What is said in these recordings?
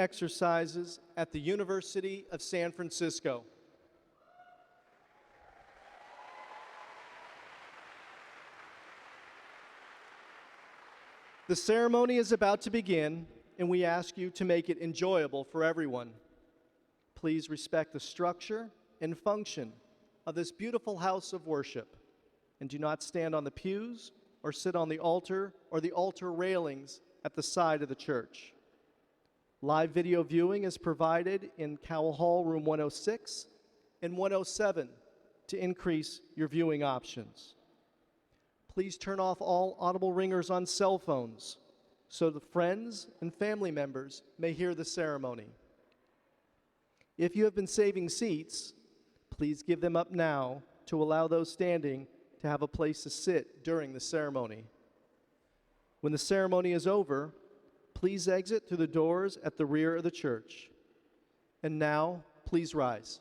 exercises at the University of San Francisco. The ceremony is about to begin, and we ask you to make it enjoyable for everyone. Please respect the structure and function of this beautiful house of worship, and do not stand on the pews or sit on the altar or the altar railings at the side of the church. Live video viewing is provided in Cowell Hall, room 106 and 107 to increase your viewing options. Please turn off all audible ringers on cell phones so the friends and family members may hear the ceremony. If you have been saving seats, please give them up now to allow those standing to have a place to sit during the ceremony. When the ceremony is over, please exit through the doors at the rear of the church. And now, please rise.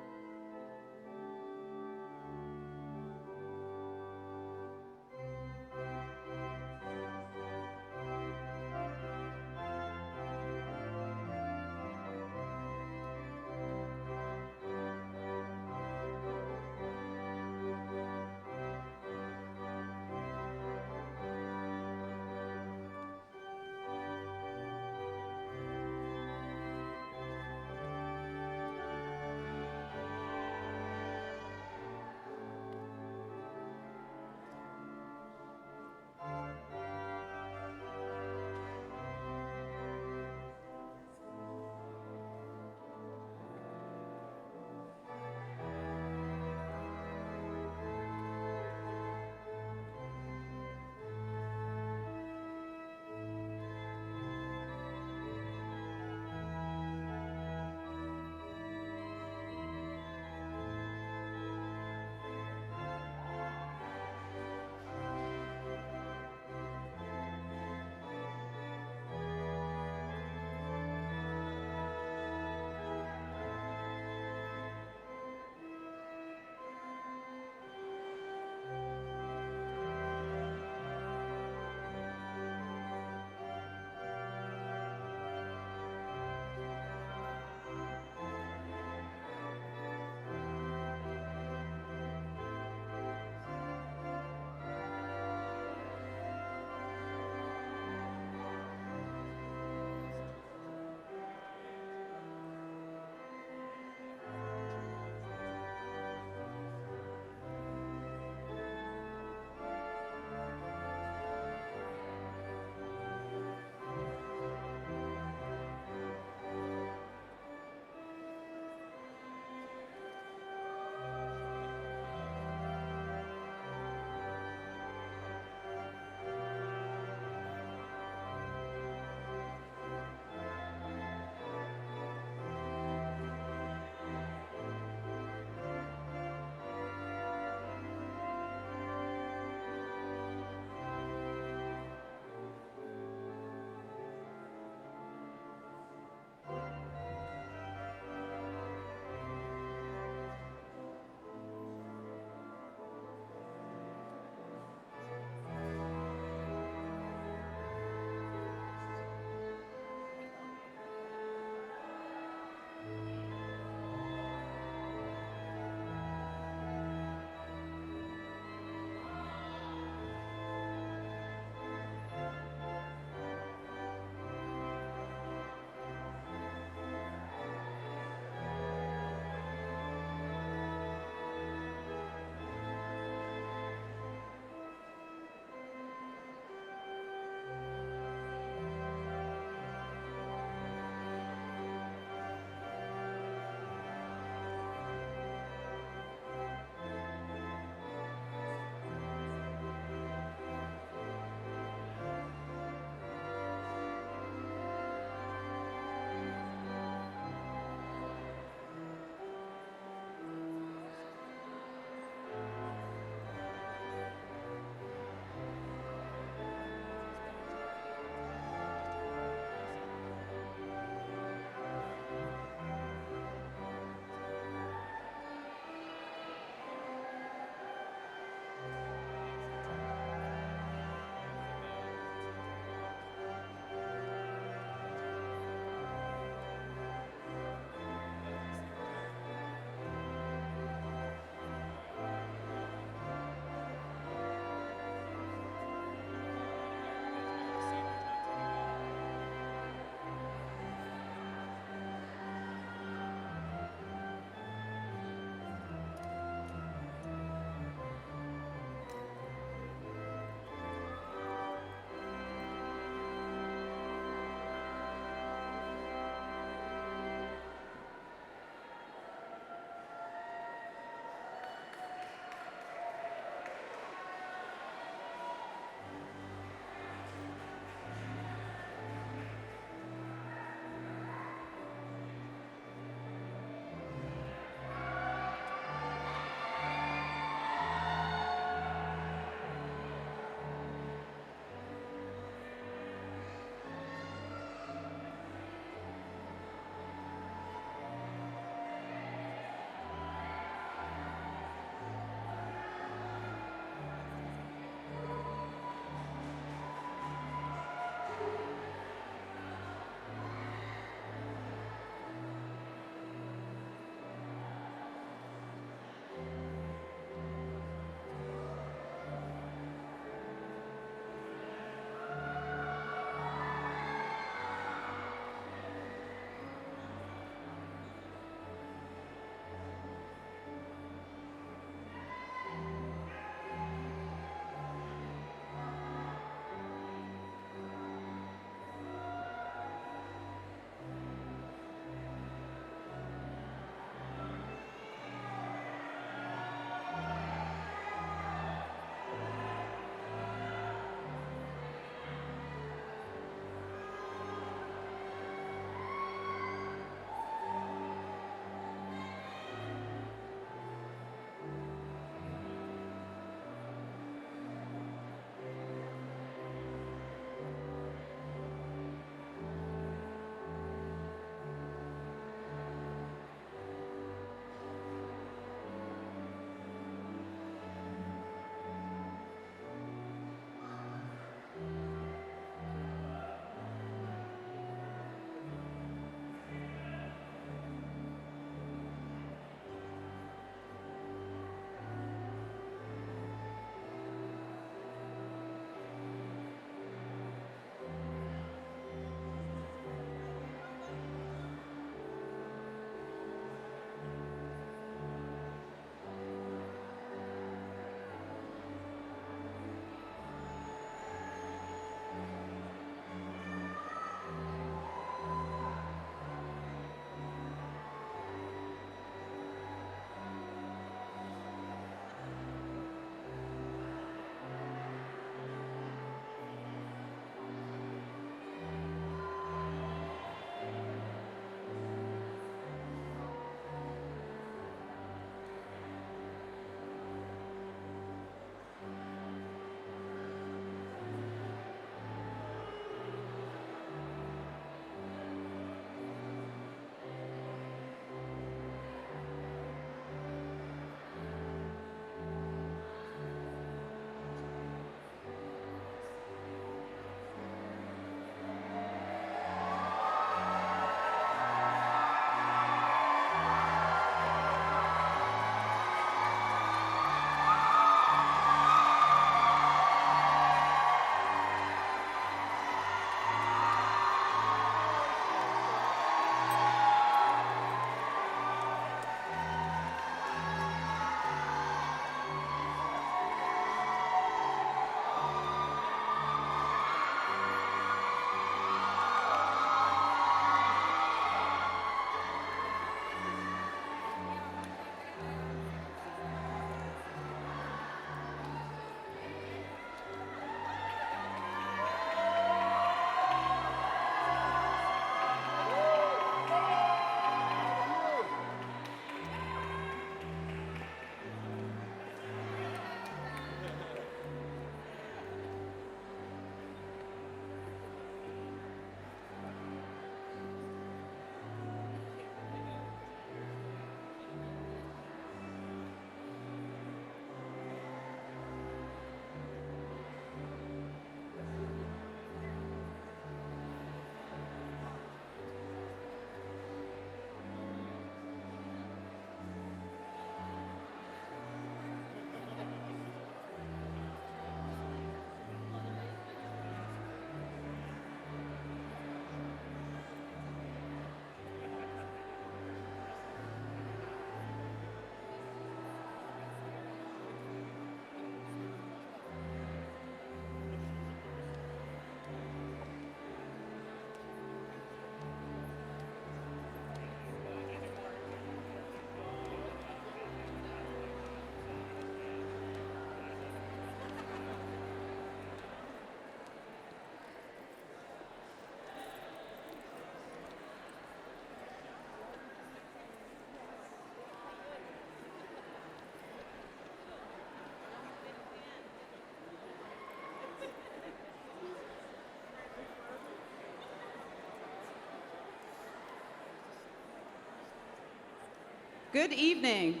Good evening.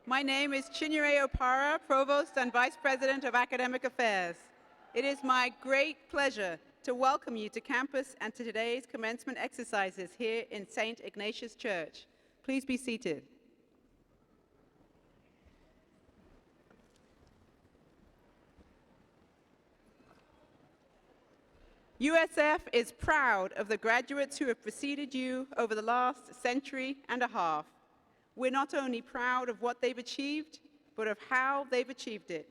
My name is Chinyere Opara, Provost and Vice President of Academic Affairs. It is my great pleasure to welcome you to campus and to today's commencement exercises here in St. Ignatius Church. Please be seated. USF is proud of the graduates who have preceded you over the last century and a half. We're not only proud of what they've achieved, but of how they've achieved it,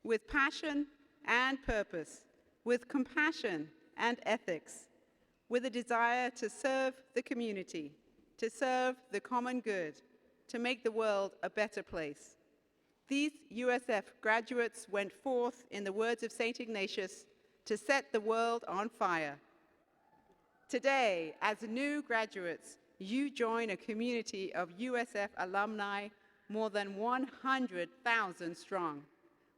with passion and purpose, with compassion and ethics, with a desire to serve the community, to serve the common good, to make the world a better place. These USF graduates went forth, in the words of St. Ignatius, to set the world on fire. Today, as new graduates, you join a community of USF alumni more than 100,000 strong.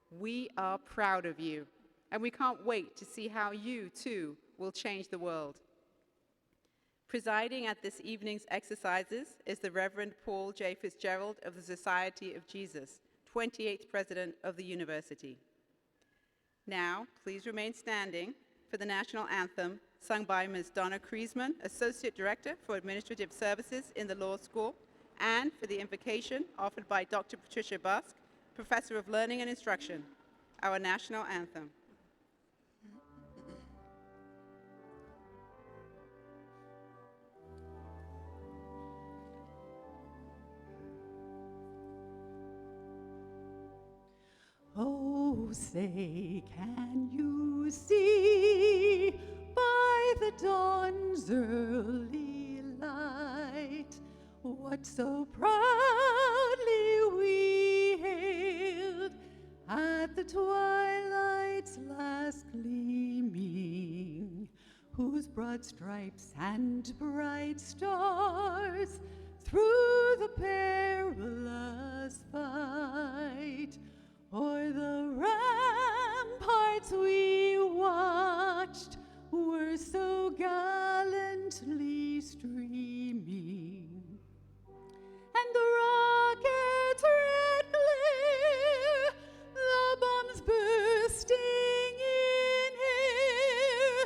We are proud of you, and we can't wait to see how you, too, will change the world. Presiding at this evening's exercises is the Reverend Paul J. Fitzgerald of the Society of Jesus, 28th President of the University. Now, please remain standing for the national anthem sung by Ms. Donna Kriesman, Associate Director for Administrative Services in the Law School, and for the invocation offered by Dr. Patricia Busk, Professor of Learning and Instruction, our national anthem. Oh, say, can you see by the dawn's early light what so proudly we hailed at the twilight's last gleaming, whose broad stripes and bright stars through the perilous fight o'er the ramparts we watched were so gallantly streaming, and the rocket's red glare, the bombs bursting in air,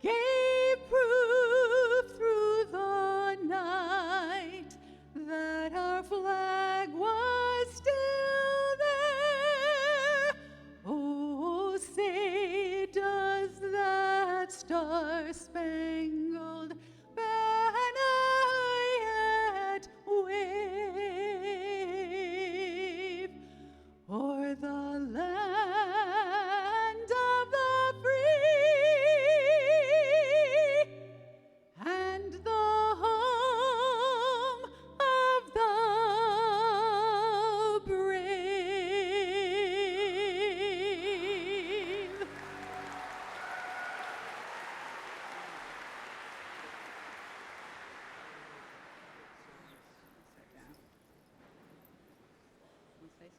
gave proof through the night that our flag was still there. Oh, say, does that star-spangled banner yet wave o'er the land of the free and the home of the brave?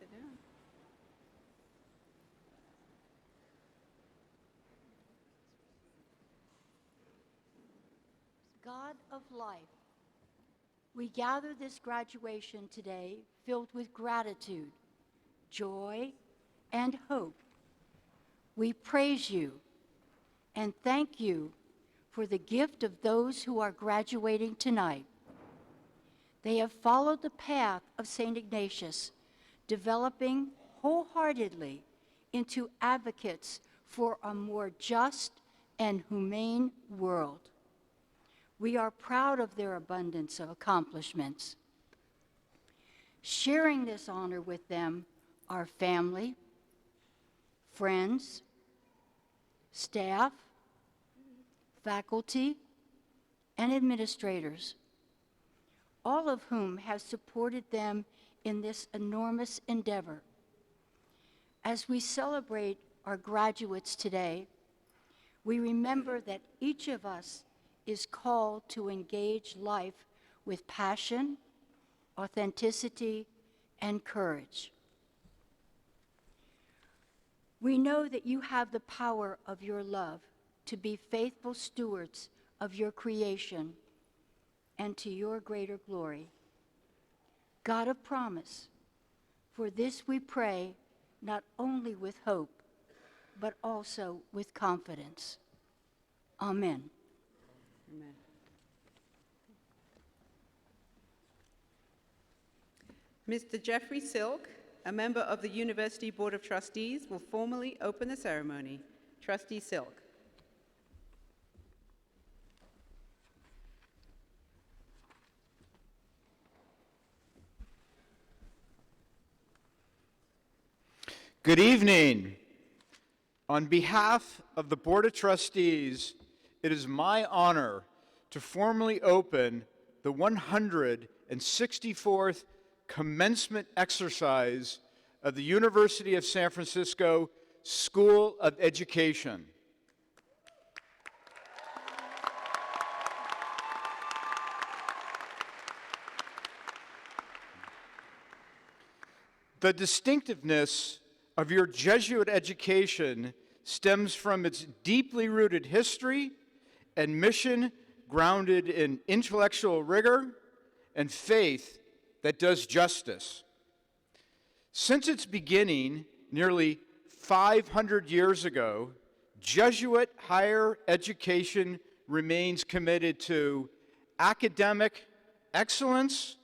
Sit down. God of life, we gather this graduation today filled with gratitude, joy, and hope. We praise you and thank you for the gift of those who are graduating tonight. They have followed the path of St. Ignatius, developing wholeheartedly into advocates for a more just and humane world. We are proud of their abundance of accomplishments. Sharing this honor with them are family, friends, staff, faculty, and administrators, all of whom have supported them in this enormous endeavor. As we celebrate our graduates today, we remember that each of us is called to engage life with passion, authenticity, and courage. We know that you have the power of your love to be faithful stewards of your creation and to your greater glory. God of promise. For this we pray, not only with hope, but also with confidence. Amen. Amen. Mr. Jeffrey Silk, a member of the University Board of Trustees, will formally open the ceremony. Trustee Silk. Good evening. On behalf of the Board of Trustees, it is my honor to formally open the 164th commencement exercise of the University of San Francisco School of Education. The distinctiveness of your Jesuit education stems from its deeply rooted history and mission grounded in intellectual rigor and faith that does justice. Since its beginning nearly 500 years ago, Jesuit higher education remains committed to academic excellence,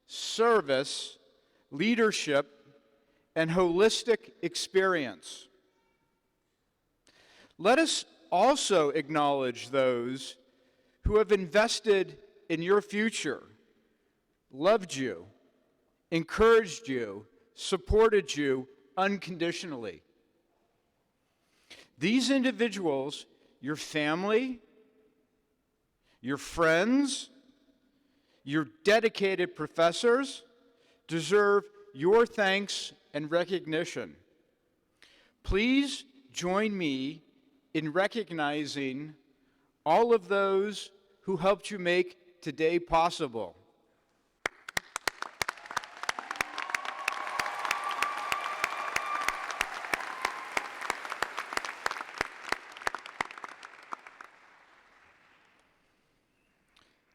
service, leadership, and holistic experience. Let us also acknowledge those who have invested in your future, loved you, encouraged you, supported you unconditionally. These individuals, your family, your friends, your dedicated professors, deserve your thanks and recognition. Please join me in recognizing all of those who helped you make today possible.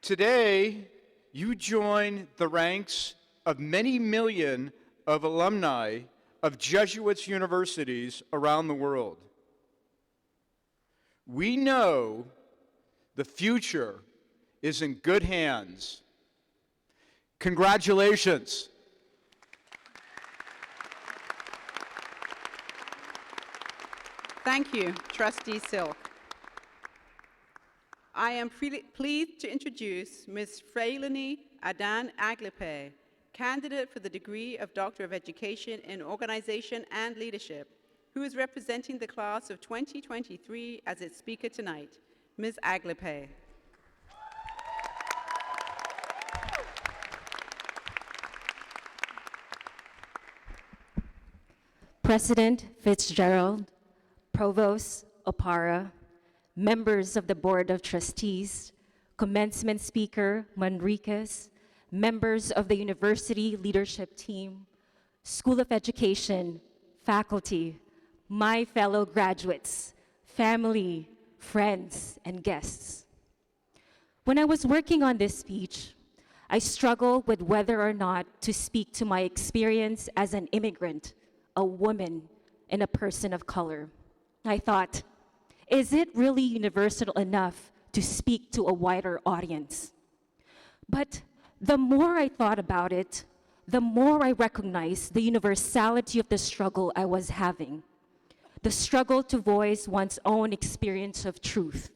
Today, you join the ranks of many million of alumni of Jesuit universities around the world. We know the future is in good hands. Congratulations. Thank you, Trustee Silk. I am pleased to introduce Ms. Frailini Adan Aglipe, candidate for the degree of Doctor of Education in Organization and Leadership, who is representing the class of 2023 as its speaker tonight. Ms. Aglipe. President Fitzgerald, Provost Opara, members of the Board of Trustees, commencement speaker Manriquez, members of the university leadership team, School of Education, faculty, my fellow graduates, family, friends, and guests. When I was working on this speech, I struggled with whether or not to speak to my experience as an immigrant, a woman, and a person of color. I thought, is it really universal enough to speak to a wider audience? But the more I thought about it, the more I recognized the universality of the struggle I was having, the struggle to voice one's own experience of truth.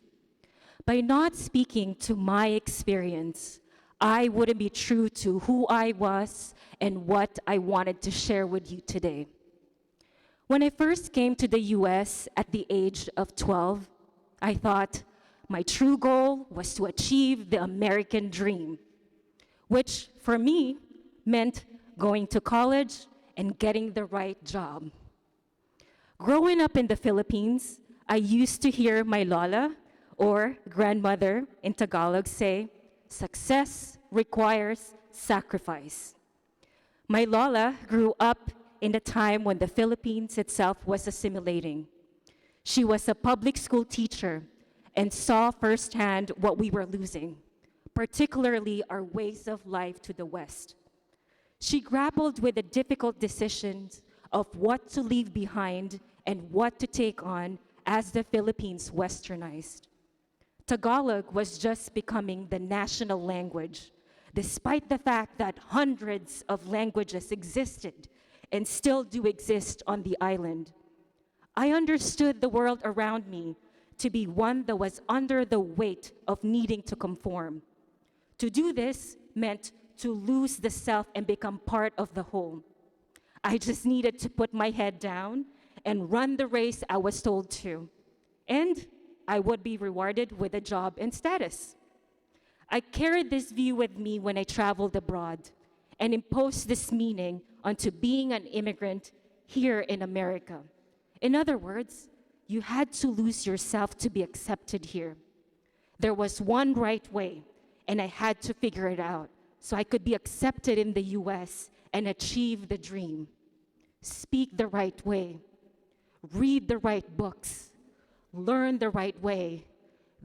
By not speaking to my experience, I wouldn't be true to who I was and what I wanted to share with you today. When I first came to the US at the age of 12, I thought my true goal was to achieve the American dream, which for me meant going to college and getting the right job. Growing up in the Philippines, I used to hear my lola, or grandmother in Tagalog, say, success requires sacrifice. My lola grew up in a time when the Philippines itself was assimilating. She was a public school teacher and saw firsthand what we were losing, particularly our ways of life to the West. She grappled with the difficult decisions of what to leave behind and what to take on as the Philippines westernized. Tagalog was just becoming the national language, despite the fact that hundreds of languages existed and still do exist on the island. I understood the world around me to be one that was under the weight of needing to conform. To do this meant to lose the self and become part of the whole. I just needed to put my head down and run the race I was told to. And I would be rewarded with a job and status. I carried this view with me when I traveled abroad and imposed this meaning onto being an immigrant here in America. In other words, you had to lose yourself to be accepted here. There was one right way, and I had to figure it out so I could be accepted in the US and achieve the dream. Speak the right way, read the right books, learn the right way.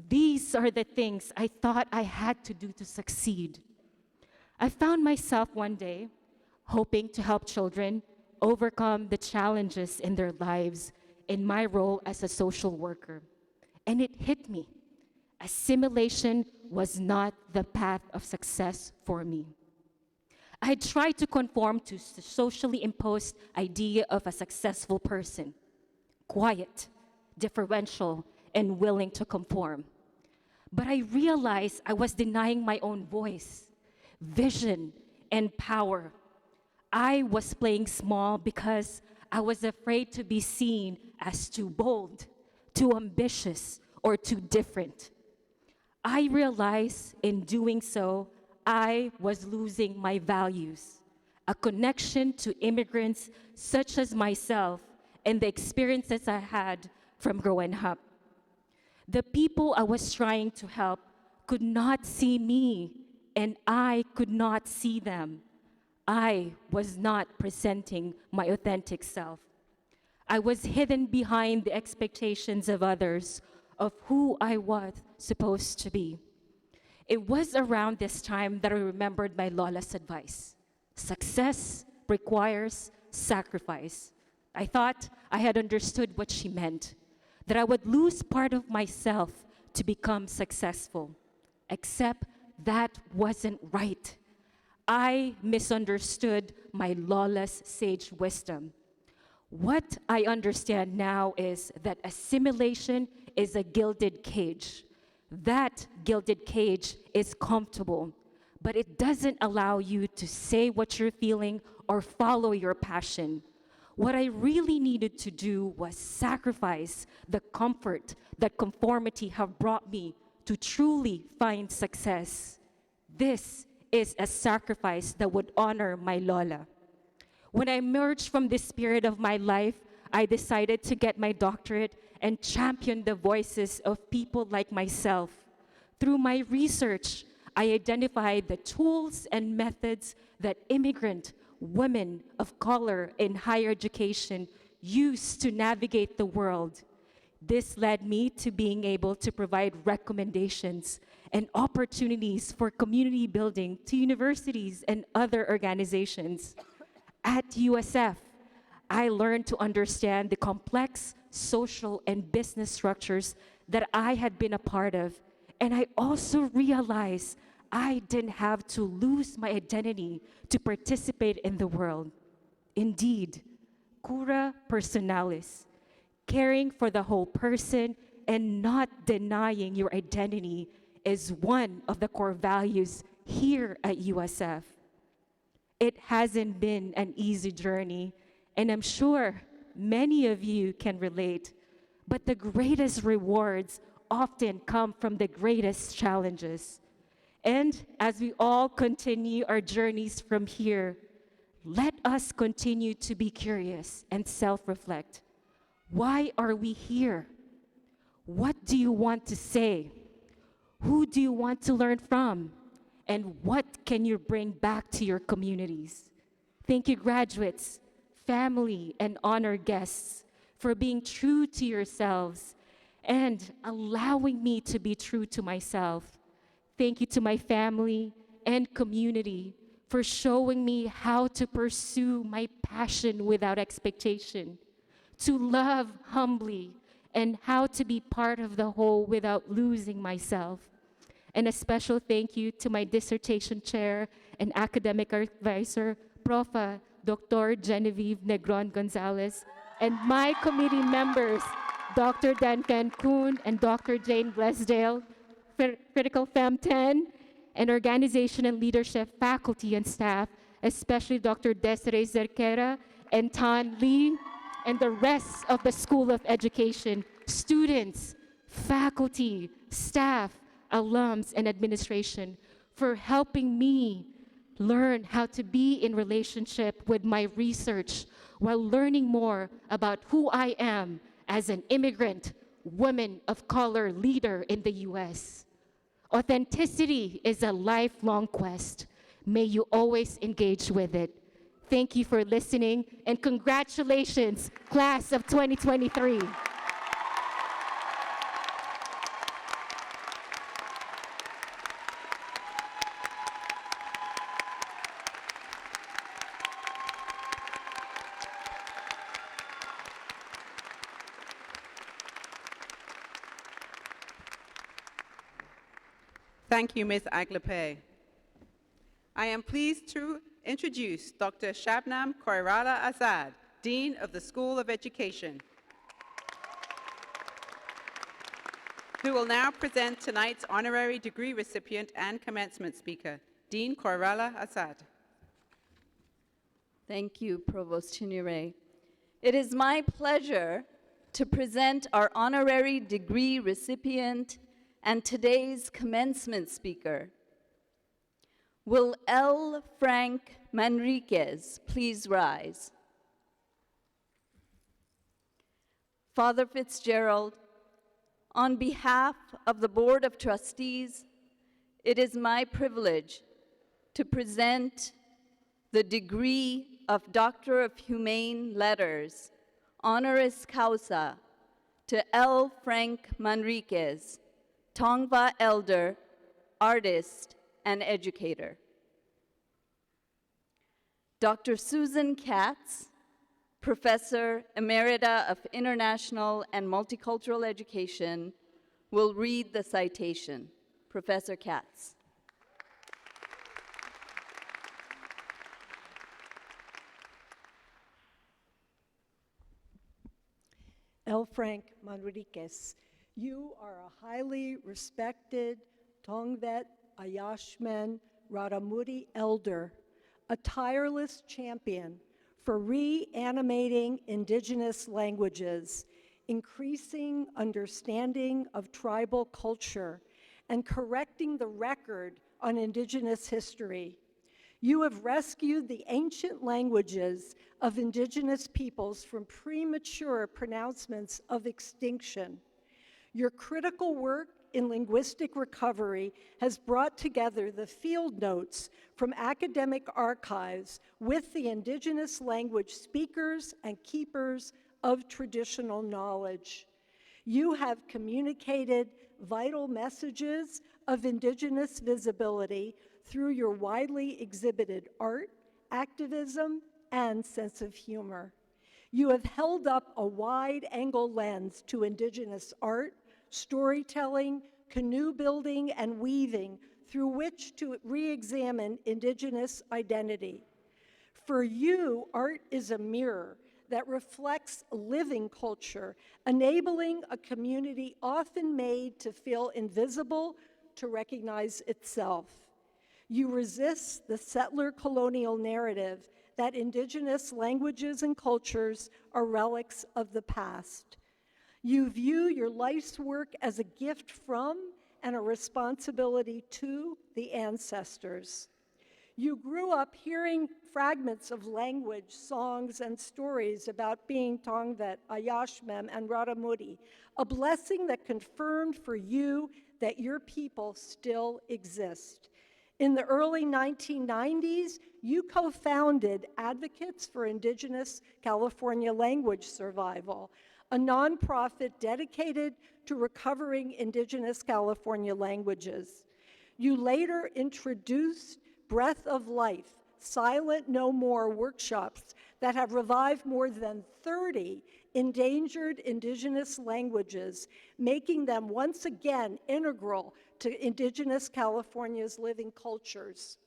These are the things I thought I had to do to succeed. I found myself one day hoping to help children overcome the challenges in their lives in my role as a social worker. And it hit me. Assimilation was not the path of success for me. I had tried to conform to the socially imposed idea of a successful person, quiet, differential, and willing to conform. But I realized I was denying my own voice, vision, and power. I was playing small because I was afraid to be seen as too bold, too ambitious, or too different. I realized in doing so, I was losing my values, a connection to immigrants such as myself and the experiences I had from growing up. The people I was trying to help could not see me, and I could not see them. I was not presenting my authentic self. I was hidden behind the expectations of others of who I was supposed to be. It was around this time that I remembered my Lola's advice. Success requires sacrifice. I thought I had understood what she meant, that I would lose part of myself to become successful. Except that wasn't right. I misunderstood my Lola's sage wisdom. What I understand now is that assimilation is a gilded cage. That gilded cage is comfortable, but it doesn't allow you to say what you're feeling or follow your passion. What I really needed to do was sacrifice the comfort that conformity have brought me to truly find success. This is a sacrifice that would honor my Lola. When I emerged from this period of my life, I decided to get my doctorate and champion the voices of people like myself. Through my research, I identified the tools and methods that immigrant women of color in higher education use to navigate the world. This led me to being able to provide recommendations and opportunities for community building to universities and other organizations. At USF, I learned to understand the complex social and business structures that I had been a part of, and I also realized I didn't have to lose my identity to participate in the world. Indeed, cura personalis, caring for the whole person and not denying your identity, is one of the core values here at USF. It hasn't been an easy journey, and I'm sure many of you can relate, but the greatest rewards often come from the greatest challenges. And as we all continue our journeys from here, let us continue to be curious and self-reflect. Why are we here? What do you want to say? Who do you want to learn from? And what can you bring back to your communities? Thank you, graduates, family, and honored guests, for being true to yourselves and allowing me to be true to myself. Thank you to my family and community for showing me how to pursue my passion without expectation, to love humbly, and how to be part of the whole without losing myself. And a special thank you to my dissertation chair and academic advisor, Prof. Dr. Genevieve Negron Gonzalez, and my committee members, Dr. Dan Cancun and Dr. Jane Blesdale, Critical Fem 10, and organization and leadership faculty and staff, especially Dr. Desiree Zerquera and Tan Lee, and the rest of the School of Education, students, faculty, staff, alums, and administration for helping me learn how to be in relationship with my research while learning more about who I am as an immigrant, woman of color leader in the US. Authenticity is a lifelong quest. May you always engage with it. Thank you for listening, and congratulations, class of 2023. Thank you, Ms. Aglape. I am pleased to introduce Dr. Shabnam Koirala Azad, Dean of the School of Education, who will now present tonight's honorary degree recipient and commencement speaker, Dean Koirala Azad. Thank you, Provost Chinure. It is my pleasure to present our honorary degree recipient and today's commencement speaker. Will L. Frank Manriquez please rise? Father Fitzgerald, on behalf of the Board of Trustees, it is my privilege to present the degree of Doctor of Humane Letters, honoris causa, to L. Frank Manriquez, Tongva elder, artist, and educator. Dr. Susan Katz, Professor Emerita of International and Multicultural Education, will read the citation. Professor Katz. L. Frank Manriquez, you are a highly respected Tongva Ayashman Raramuri elder, a tireless champion for reanimating indigenous languages, increasing understanding of tribal culture, and correcting the record on indigenous history. You have rescued the ancient languages of indigenous peoples from premature pronouncements of extinction. Your critical work in linguistic recovery has brought together the field notes from academic archives with the indigenous language speakers and keepers of traditional knowledge. You have communicated vital messages of indigenous visibility through your widely exhibited art, activism, and sense of humor. You have held up a wide-angle lens to indigenous art, storytelling, canoe building, and weaving through which to re-examine indigenous identity. For you, art is a mirror that reflects living culture, enabling a community often made to feel invisible to recognize itself. You resist the settler colonial narrative that indigenous languages and cultures are relics of the past. You view your life's work as a gift from and a responsibility to the ancestors. You grew up hearing fragments of language, songs, and stories about being Tongva, Ayashmem, and Raramuri, a blessing that confirmed for you that your people still exist. In the early 1990s, you co-founded Advocates for Indigenous California Language Survival, a nonprofit dedicated to recovering Indigenous California languages. You later introduced Breath of Life, Silent No More workshops that have revived more than 30 endangered indigenous languages, making them once again integral to Indigenous California's living cultures.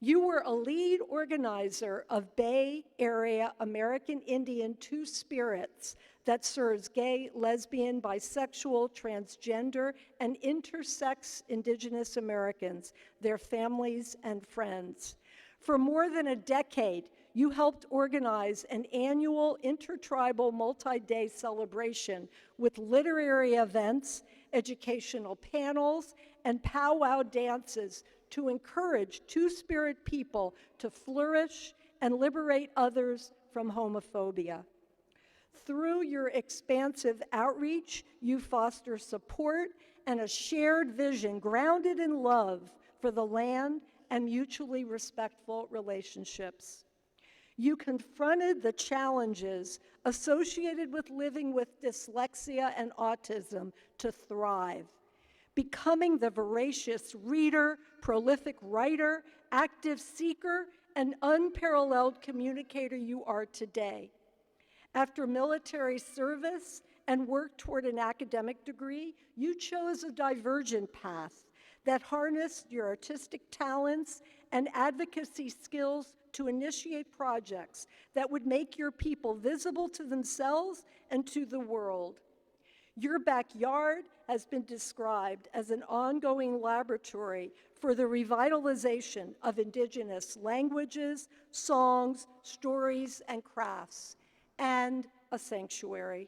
You were a lead organizer of Bay Area American Indian Two Spirits that serves gay, lesbian, bisexual, transgender, and intersex Indigenous Americans, their families, and friends. For more than a decade, you helped organize an annual intertribal multi-day celebration with literary events, educational panels, and powwow dances to encourage Two-Spirit people to flourish and liberate others from homophobia. Through your expansive outreach, you foster support and a shared vision grounded in love for the land and mutually respectful relationships. You confronted the challenges associated with living with dyslexia and autism to thrive, becoming the voracious reader, prolific writer, active seeker, and unparalleled communicator you are today. After military service and work toward an academic degree, you chose a divergent path that harnessed your artistic talents and advocacy skills to initiate projects that would make your people visible to themselves and to the world. Your backyard has been described as an ongoing laboratory for the revitalization of Indigenous languages, songs, stories, and crafts, and a sanctuary.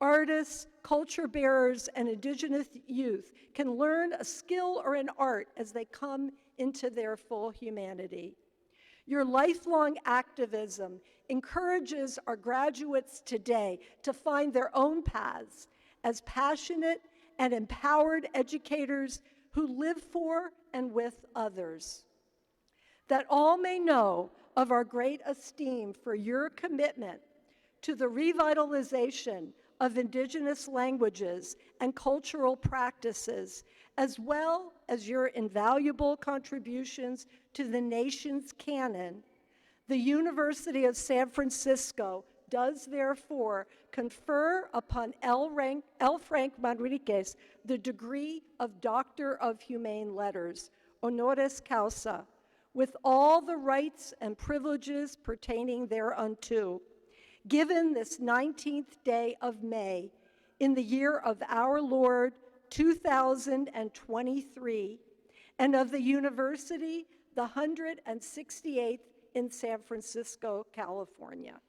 Artists, culture bearers, and Indigenous youth can learn a skill or an art as they come into their full humanity. Your lifelong activism encourages our graduates today to find their own paths as passionate and empowered educators who live for and with others. That all may know of our great esteem for your commitment to the revitalization of Indigenous languages and cultural practices, as well as your invaluable contributions to the nation's canon, the University of San Francisco does therefore confer upon L. Frank Manriquez the degree of Doctor of Humane Letters, honoris causa, with all the rights and privileges pertaining thereunto, given this 19th day of May in the year of our Lord 2023, and of the university, the 168th in San Francisco, California.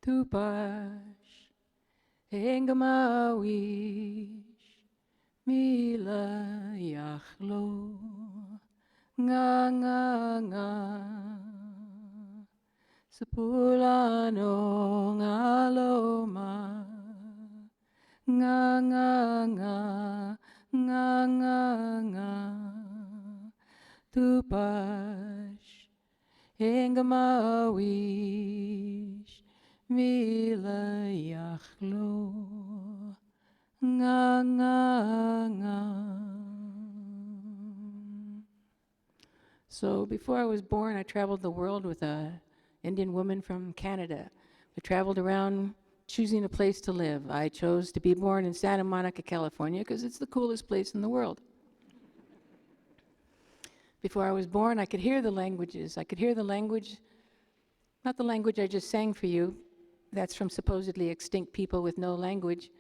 Tupash, Engamawish, Mila Yachlo, nga, Sepulano ngaloma, nga, Tupash, Engamawish, Mila Yachlo, nga. So before I was born, I traveled the world with an Indian woman from Canada. We traveled around choosing a place to live. I chose to be born in Santa Monica, California, because it's the coolest place in the world. Before I was born, I could hear the languages. I could hear the language, not the language I just sang for you. That's from supposedly extinct people with no language.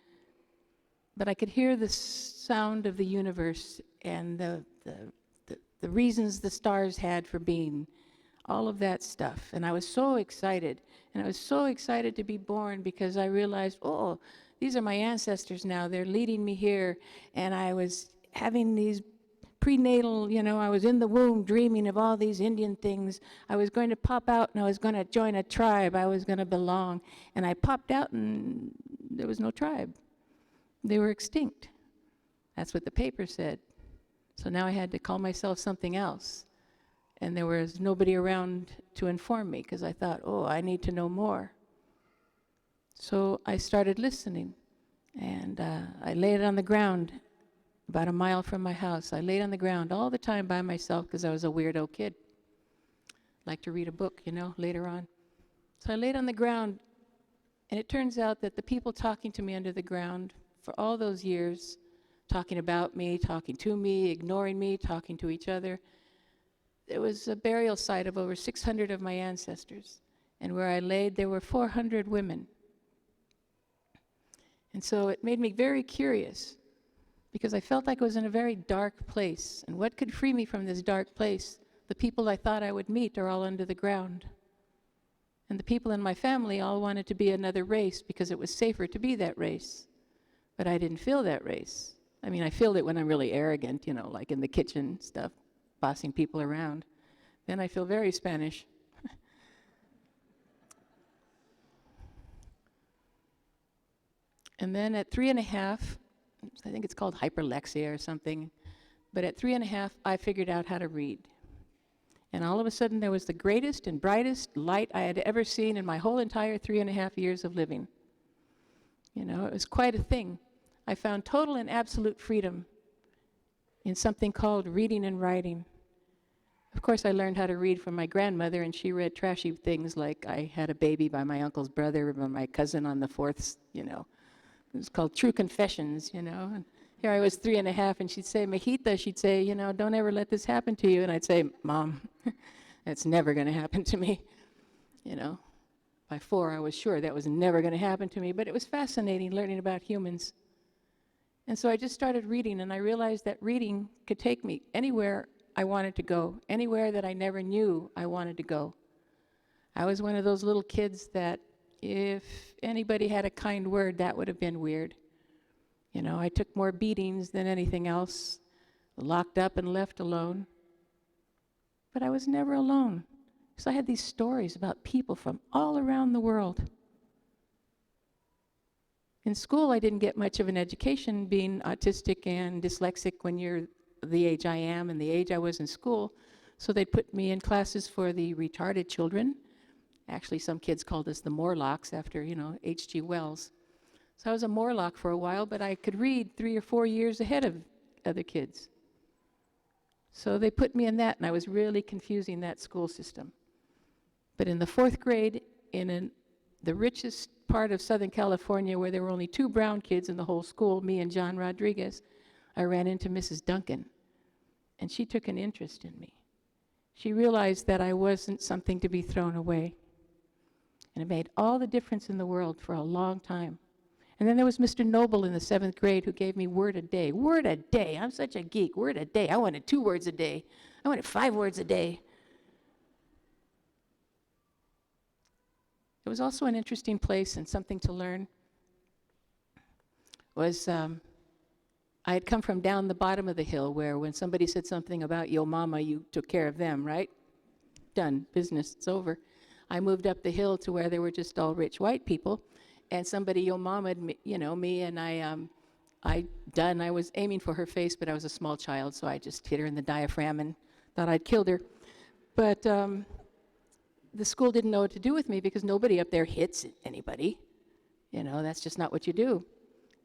But I could hear the sound of the universe and the reasons the stars had for being, all of that stuff. And I was so excited. And I was so excited to be born because I realized, oh, these are my ancestors now. They're leading me here. And I was having these prenatal, I was in the womb dreaming of all these Indian things. I was going to pop out and I was going to join a tribe. I was going to belong. And I popped out and there was no tribe. They were extinct. That's what the paper said. So now I had to call myself something else. And there was nobody around to inform me because I thought, oh, I need to know more. So I started listening. And I laid on the ground about a mile from my house. I laid on the ground all the time by myself because I was a weirdo kid. Like to read a book, later on. So I laid on the ground, and it turns out that the people talking to me under the ground for all those years, talking about me, talking to me, ignoring me, talking to each other, there was a burial site of over 600 of my ancestors. And where I laid, there were 400 women. And so it made me very curious because I felt like I was in a very dark place. And what could free me from this dark place? The people I thought I would meet are all under the ground. And the people in my family all wanted to be another race because it was safer to be that race. But I didn't feel that race. I mean, I feel it when I'm really arrogant, like in the kitchen stuff, bossing people around. Then I feel very Spanish. And then at 3.5, I think it's called hyperlexia or something, but at 3.5, I figured out how to read. And all of a sudden, there was the greatest and brightest light I had ever seen in my whole entire 3.5 years of living. It was quite a thing. I found total and absolute freedom in something called reading and writing. Of course, I learned how to read from my grandmother, and she read trashy things like I Had a Baby by my uncle's brother, by my cousin on the fourth, It was called True Confessions, And here I was 3.5, and she'd say, Mahita, she'd say, don't ever let this happen to you. And I'd say, Mom, that's never going to happen to me. By 4, I was sure that was never going to happen to me. But it was fascinating learning about humans. And so I just started reading, and I realized that reading could take me anywhere I wanted to go, anywhere that I never knew I wanted to go. I was one of those little kids that if anybody had a kind word, that would have been weird. I took more beatings than anything else, locked up and left alone. But I was never alone, because I had these stories about people from all around the world. In school, I didn't get much of an education, being autistic and dyslexic when you're the age I am and the age I was in school. So they put me in classes for the retarded children. Actually, some kids called us the Morlocks after, H.G. Wells. So I was a Morlock for a while, but I could read 3 or 4 years ahead of other kids. So they put me in that, and I was really confusing that school system. But in the 4th grade, the richest part of Southern California, where there were only 2 brown kids in the whole school, me and John Rodriguez, I ran into Mrs. Duncan, and she took an interest in me. She realized that I wasn't something to be thrown away. And it made all the difference in the world for a long time. And then there was Mr. Noble in the 7th grade who gave me word a day. Word a day. I'm such a geek. Word a day. I wanted 2 words a day. I wanted 5 words a day. It was also an interesting place and something to learn. I had come from down the bottom of the hill where when somebody said something about yo mama, you took care of them, right? Done. Business. It's over. I moved up the hill to where there were just all rich white people, and somebody yo mama'd me, and I was aiming for her face, but I was a small child, so I just hit her in the diaphragm and thought I'd killed her. But the school didn't know what to do with me because nobody up there hits anybody. That's just not what you do.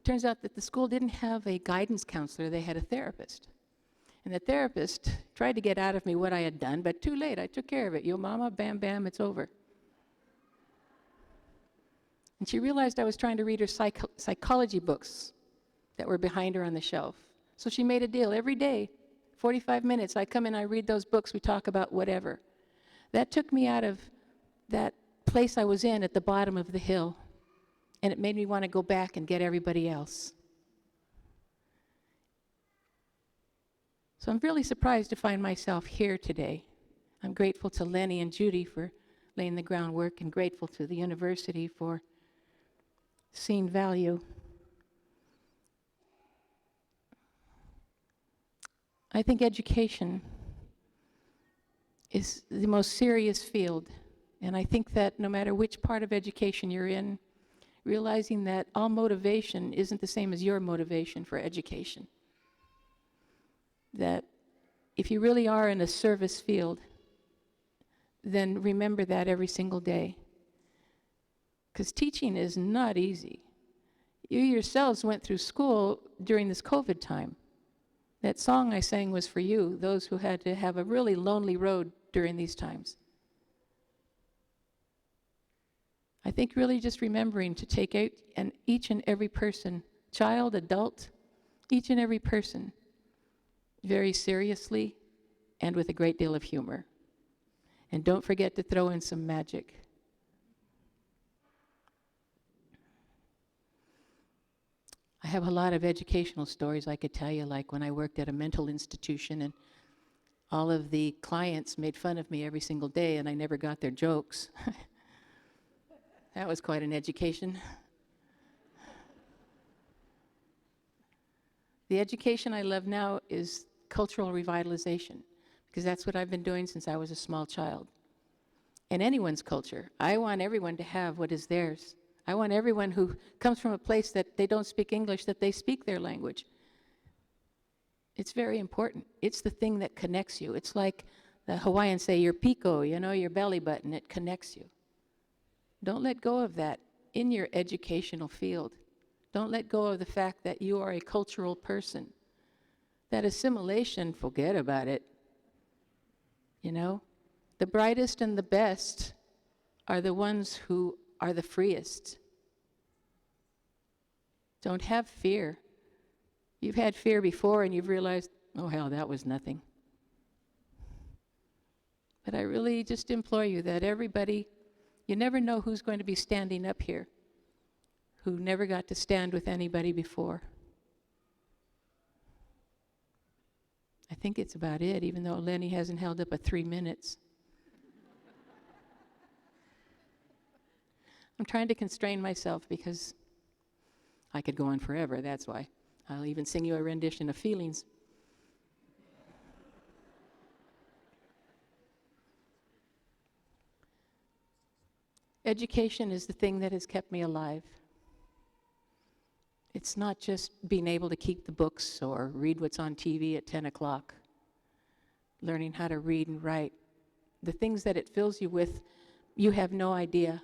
Turns out that the school didn't have a guidance counselor, they had a therapist. And the therapist tried to get out of me what I had done, but too late, I took care of it. Yo mama, bam, bam, it's over. And she realized I was trying to read her psychology books that were behind her on the shelf. So she made a deal every day, 45 minutes, I come in, I read those books, we talk about whatever. That took me out of that place I was in at the bottom of the hill. And it made me want to go back and get everybody else. So I'm really surprised to find myself here today. I'm grateful to Lenny and Judy for laying the groundwork and grateful to the university for seeing value. I I think education is the most serious field. And I think that no matter which part of education you're in, realizing that all motivation isn't the same as your motivation for education. That if you really are in a service field, then remember that every single day. Because teaching is not easy. You yourselves went through school during this COVID time. That song I sang was for you, those who had to have a really lonely road during these times. I think really just remembering to take out each and every person, child, adult, each and every person, very seriously and with a great deal of humor. And don't forget to throw in some magic. I have a lot of educational stories I could tell you, like when I worked at a mental institution and all of the clients made fun of me every single day and I never got their jokes. That was quite an education. The education I love now is cultural revitalization, because that's what I've been doing since I was a small child. In anyone's culture, I want everyone to have what is theirs. I want everyone who comes from a place that they don't speak English, that they speak their language. It's very important. It's the thing that connects you. It's like the Hawaiians say, your piko, your belly button, it connects you. Don't let go of that in your educational field. Don't let go of the fact that you are a cultural person. That assimilation, forget about it. The brightest and the best are the ones who are the freest. Don't have fear. You've had fear before and you've realized, oh hell, that was nothing. But I really just implore you that everybody, you never know who's going to be standing up here, who never got to stand with anybody before. I think it's about it, even though Lenny hasn't held up a 3 minutes. I'm trying to constrain myself because I could go on forever, that's why. I'll even sing you a rendition of Feelings. Education is the thing that has kept me alive. It's not just being able to keep the books or read what's on TV at 10 o'clock. Learning how to read and write. The things that it fills you with, you have no idea.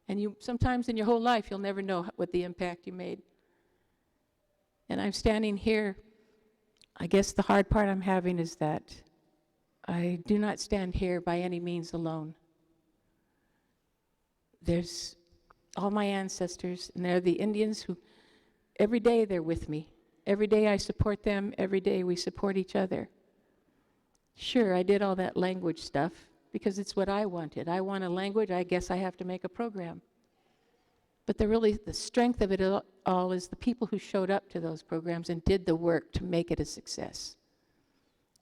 And you sometimes in your whole life, you'll never know what the impact you made. And I'm standing here, I guess the hard part I'm having is that I do not stand here by any means alone. There's all my ancestors, and they're the Indians who, every day they're with me. Every day I support them, every day we support each other. Sure, I did all that language stuff because it's what I wanted. I want a language, I guess I have to make a program. But the strength of it all is the people who showed up to those programs and did the work to make it a success.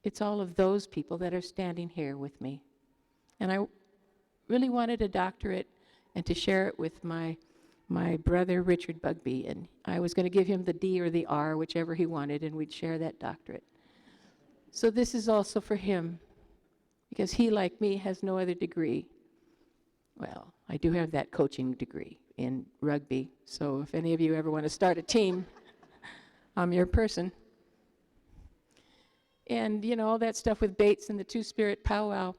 It's all of those people that are standing here with me. And I really wanted a doctorate and to share it with my brother, Richard Bugby. And I was going to give him the D or the R, whichever he wanted, and we'd share that doctorate. So this is also for him, because he, like me, has no other degree. Well, I do have that coaching degree in rugby, so if any of you ever want to start a team, I'm your person. And, all that stuff with Bates and the Two-Spirit powwow,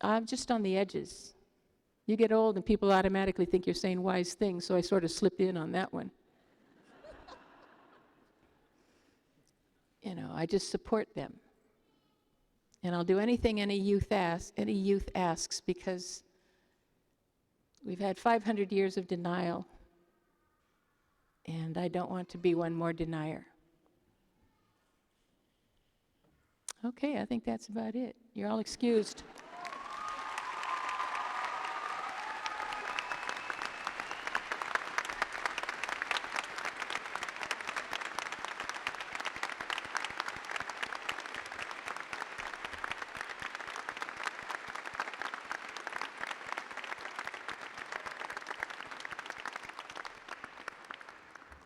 I'm just on the edges. You get old and people automatically think you're saying wise things, so I sort of slipped in on that one. I just support them. And I'll do anything any youth asks, because we've had 500 years of denial, and I don't want to be one more denier. Okay, I think that's about it. You're all excused.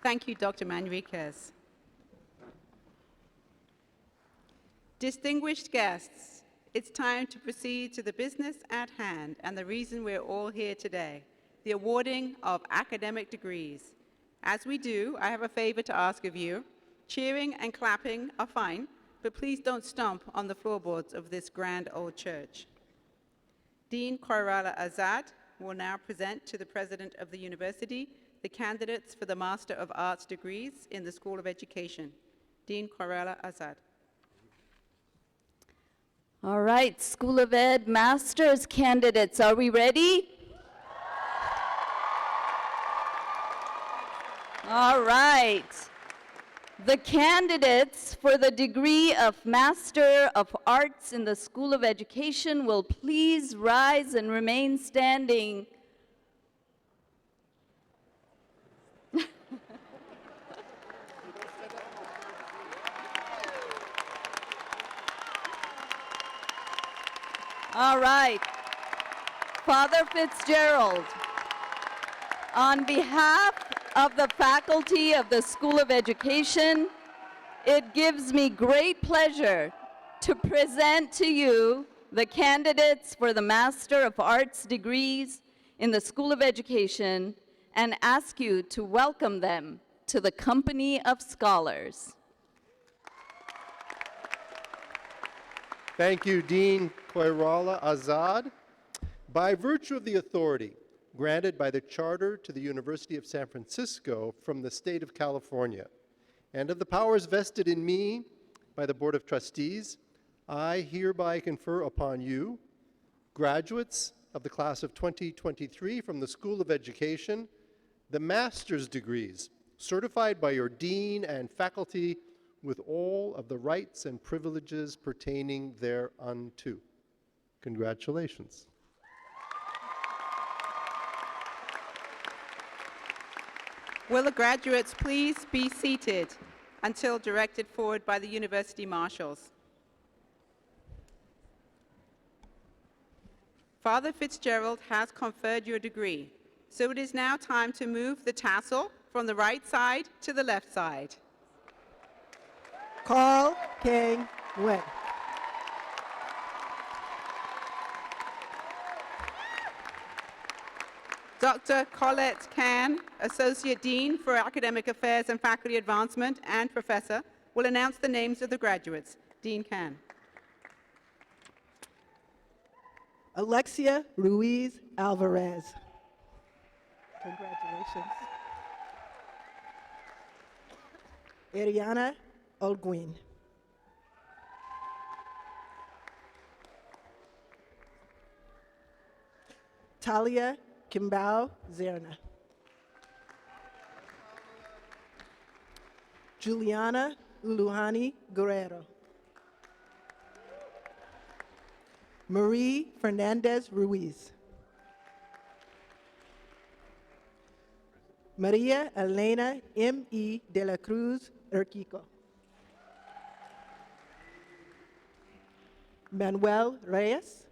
Thank you, Dr. Manriquez. Distinguished guests, it's time to proceed to the business at hand and the reason we're all here today, the awarding of academic degrees. As we do, I have a favor to ask of you. Cheering and clapping are fine, but please don't stomp on the floorboards of this grand old church. Dean Koirala Azad will now present to the president of the university the candidates for the Master of Arts degrees in the School of Education. Dean Koirala Azad. All right, School of Ed Masters candidates, are we ready? All right. The candidates for the degree of Master of Arts in the School of Education will please rise and remain standing. All right. Father Fitzgerald, on behalf of the faculty of the School of Education, it gives me great pleasure to present to you the candidates for the Master of Arts degrees in the School of Education and ask you to welcome them to the company of scholars. Thank you, Dean Koirala Azad. By virtue of the authority granted by the Charter to the University of San Francisco from the state of California, and of the powers vested in me by the Board of Trustees, I hereby confer upon you, graduates of the class of 2023 from the School of Education, the master's degrees, certified by your dean and faculty with all of the rights and privileges pertaining thereunto. Congratulations. Will the graduates please be seated until directed forward by the university marshals? Father Fitzgerald has conferred your degree, so it is now time to move the tassel from the right side to the left side. Carl King Nguyen. Dr. Colette Can, Associate Dean for Academic Affairs and Faculty Advancement and Professor, will announce the names of the graduates. Dean Can. Alexia Ruiz Alvarez. Congratulations. Ariana Olguin. Talia Kimbao Zerna. Juliana Uluhani Guerrero. Marie Fernandez Ruiz. Maria Elena M.E. de la Cruz Urquico. Manuel Reyes.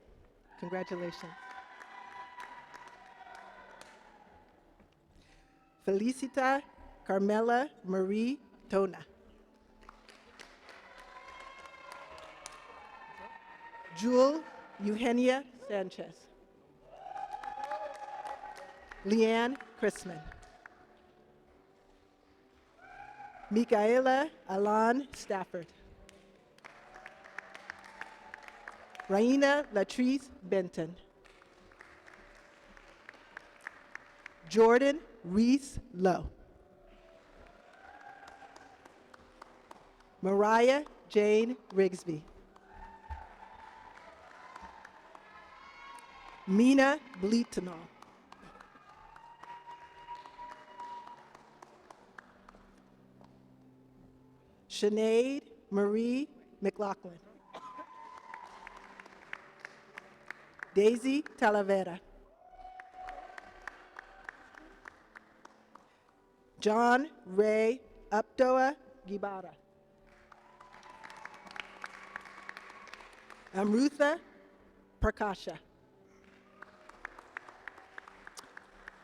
Congratulations. Felicita Carmela Marie Tona. Jewel Eugenia Sanchez. Leanne Chrisman. Micaela Alan Stafford. Raina Latrice Benton. Jordan Reese Lowe. Mariah Jane Rigsby. Mina Bleetenall. Sinead Marie McLaughlin. Daisy Talavera. John Ray Updoa Gibara. Amrutha Prakasha.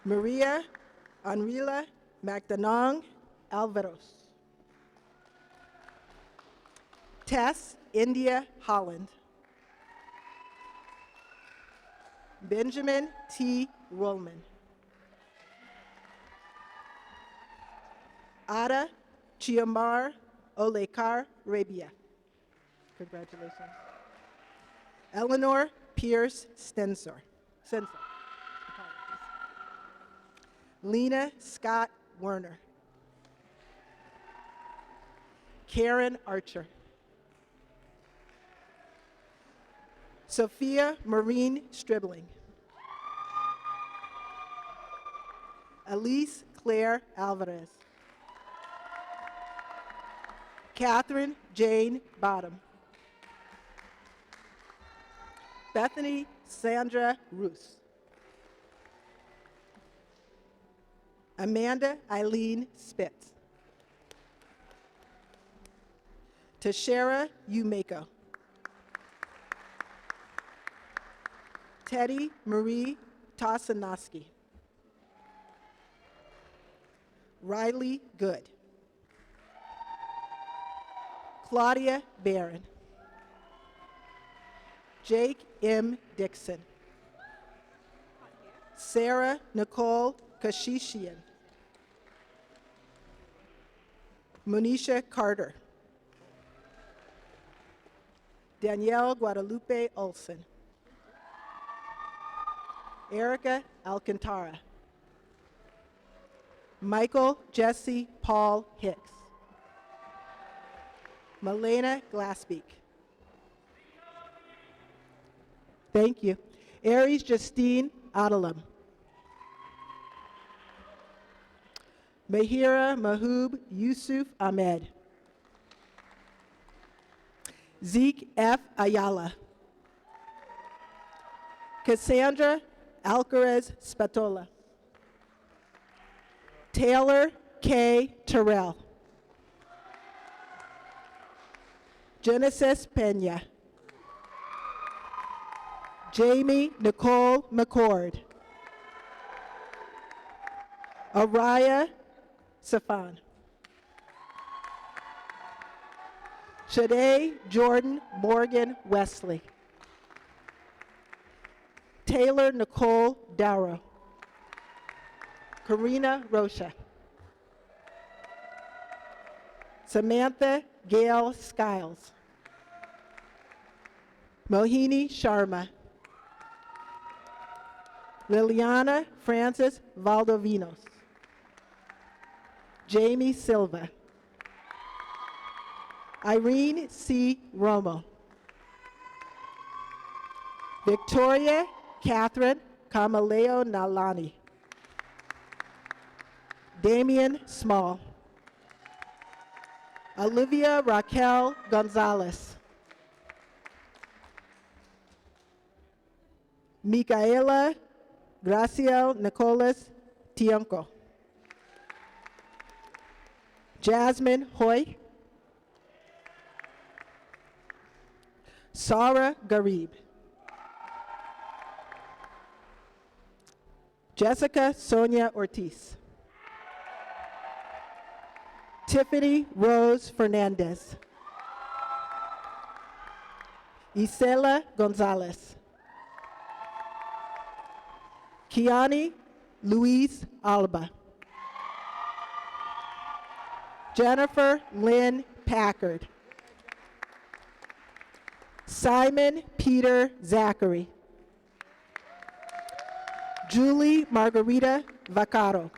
Maria Anrila Magdanong Alvaros. Tess India Holland. Benjamin T. Rollman. Ada Chiamar Olekar Rabia. Congratulations. Eleanor Pierce Stensor. Apologies. Lena Scott Werner. Karen Archer. Sophia Marine Stribling. Elise Claire Alvarez. Catherine Jane Bottom. Bethany Sandra Roos. Amanda Eileen Spitz. Tashara Umako. Teddy Marie Tosanoski. Riley Good. Claudia Barron. Jake M. Dixon. Sarah Nicole Kashishian. Monisha Carter. Danielle Guadalupe Olson. Erica Alcantara. Michael Jesse Paul Hicks. Malena Glassbeak. Thank you. Aries Justine Adelam. Mahira Mahoob Yusuf Ahmed. Zeke F. Ayala. Cassandra Alcarez Spatola. Taylor K. Terrell. Genesis Pena. Jamie Nicole McCord. Araya Safan. Shade Jordan Morgan Wesley. Taylor Nicole Darrow. Karina Rocha. Samantha Gail Skiles. Mohini Sharma. Liliana Francis Valdovinos. Jamie Silva. Irene C. Romo. Victoria Catherine Camaleo Nalani. Damian Small. Olivia Raquel Gonzalez. Micaela Graciel Nicolas Tienco. Jasmine Hoy. Sarah Garib. Jessica Sonia Ortiz. Tiffany Rose Fernandez. Isela Gonzalez. Kiani Louise Alba. Jennifer Lynn Packard. Simon Peter Zachary. Julie Margarita Vaccaro.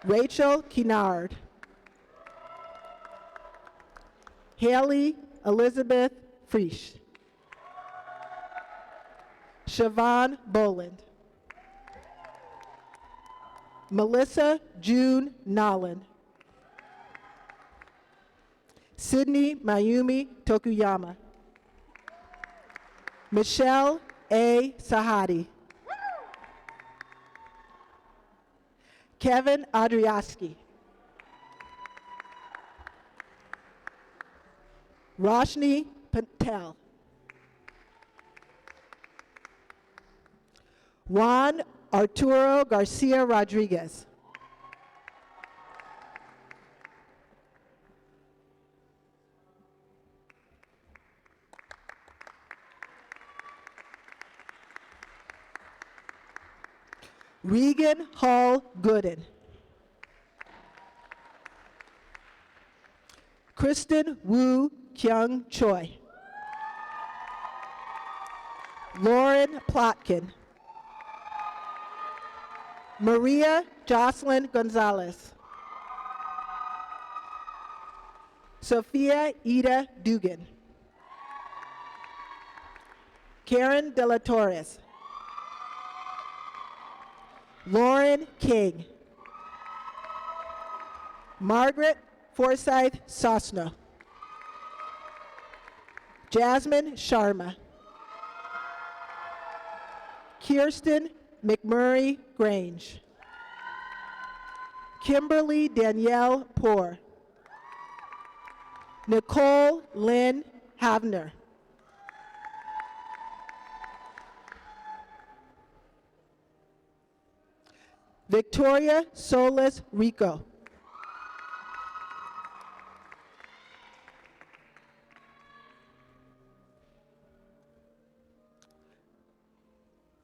Rachel Kinard. Haley Elizabeth Frisch. Siobhan Boland. Melissa June Nolan. Sydney Mayumi Tokuyama. Michelle A. Sahadi. Kevin Adriaski. Roshni Patel. Juan Arturo Garcia Rodriguez. Regan Hall Gooden. Kristen Woo Kyung Choi. Lauren Plotkin. Maria Jocelyn Gonzalez. Sophia Ida Dugan. Karen De La Torres. Lauren King. Margaret Forsyth Sosno. Jasmine Sharma. Kirsten McMurray Grange. Kimberly Danielle Poor. Nicole Lynn Havner. Victoria Solis Rico.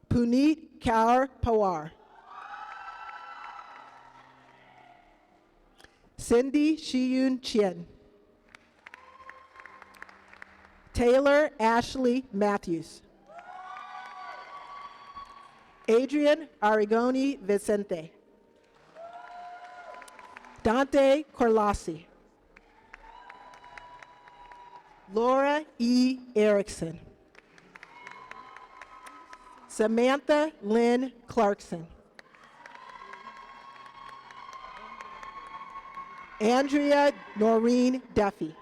Puneet Kaur Pawar. Cindy Shiyun Chien. Taylor Ashley Matthews. Adrian Arigoni Vicente. Dante Corlasi. Laura E. Erickson. Samantha Lynn Clarkson. Andrea Noreen Duffy.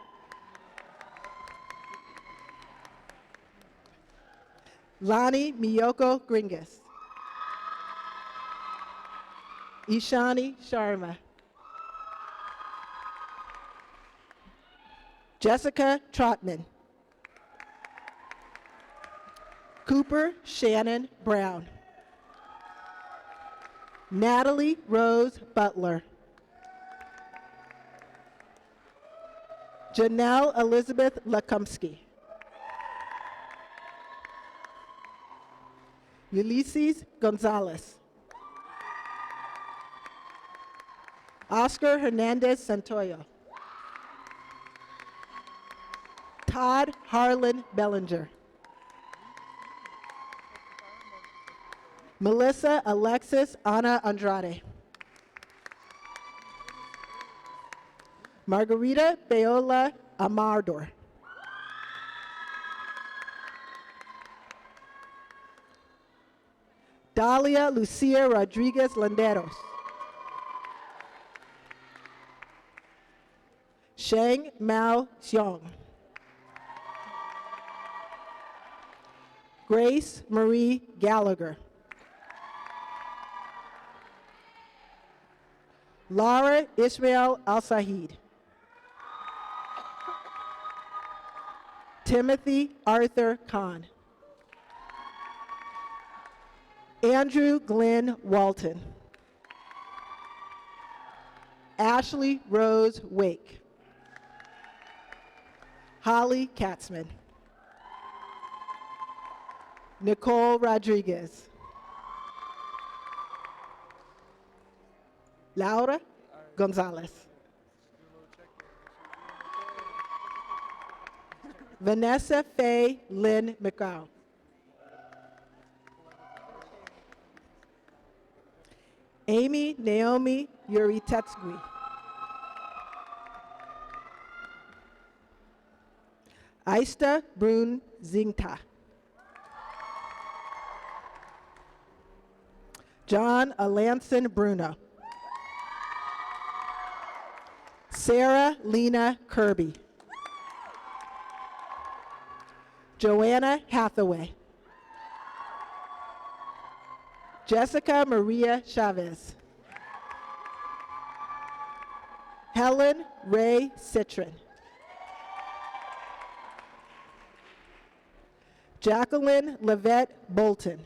Lonnie Miyoko Gringas. Ishani Sharma. Jessica Trotman. Cooper Shannon Brown. Natalie Rose Butler. Janelle Elizabeth Lakumsky. Ulysses Gonzalez. Oscar Hernandez Santoyo. Todd Harlan Bellinger. Melissa Alexis Ana Andrade. Margarita Beola Amador. Dalia Lucia Rodriguez Landeros. Sheng Mao Xiong. Grace Marie Gallagher. Laura Ismail Al-Sahid. Timothy Arthur Kahn. Andrew Glenn Walton. Ashley Rose Wake. Holly Katzman. Nicole Rodriguez. Laura Gonzalez. Vanessa Faye Lynn McGow. Amy Naomi Yuritetsgui. Aista Brun Zingta. John Alanson Bruno. Sarah Lena Kirby. Joanna Hathaway. Jessica Maria Chavez. Helen Ray Citron. Jacqueline Levette Bolton.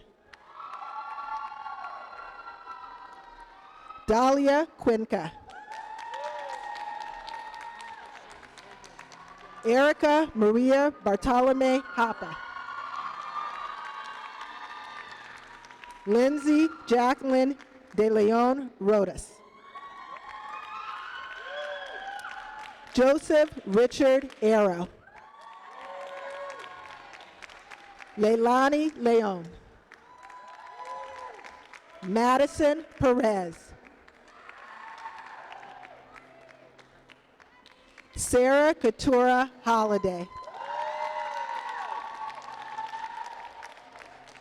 Dahlia Quinca. Erica Maria Bartolome Hapa. Lindsay Jacqueline De Leon Rodas. Joseph Richard Arrow. Leilani Leon. Madison Perez. Sarah Katura Holiday.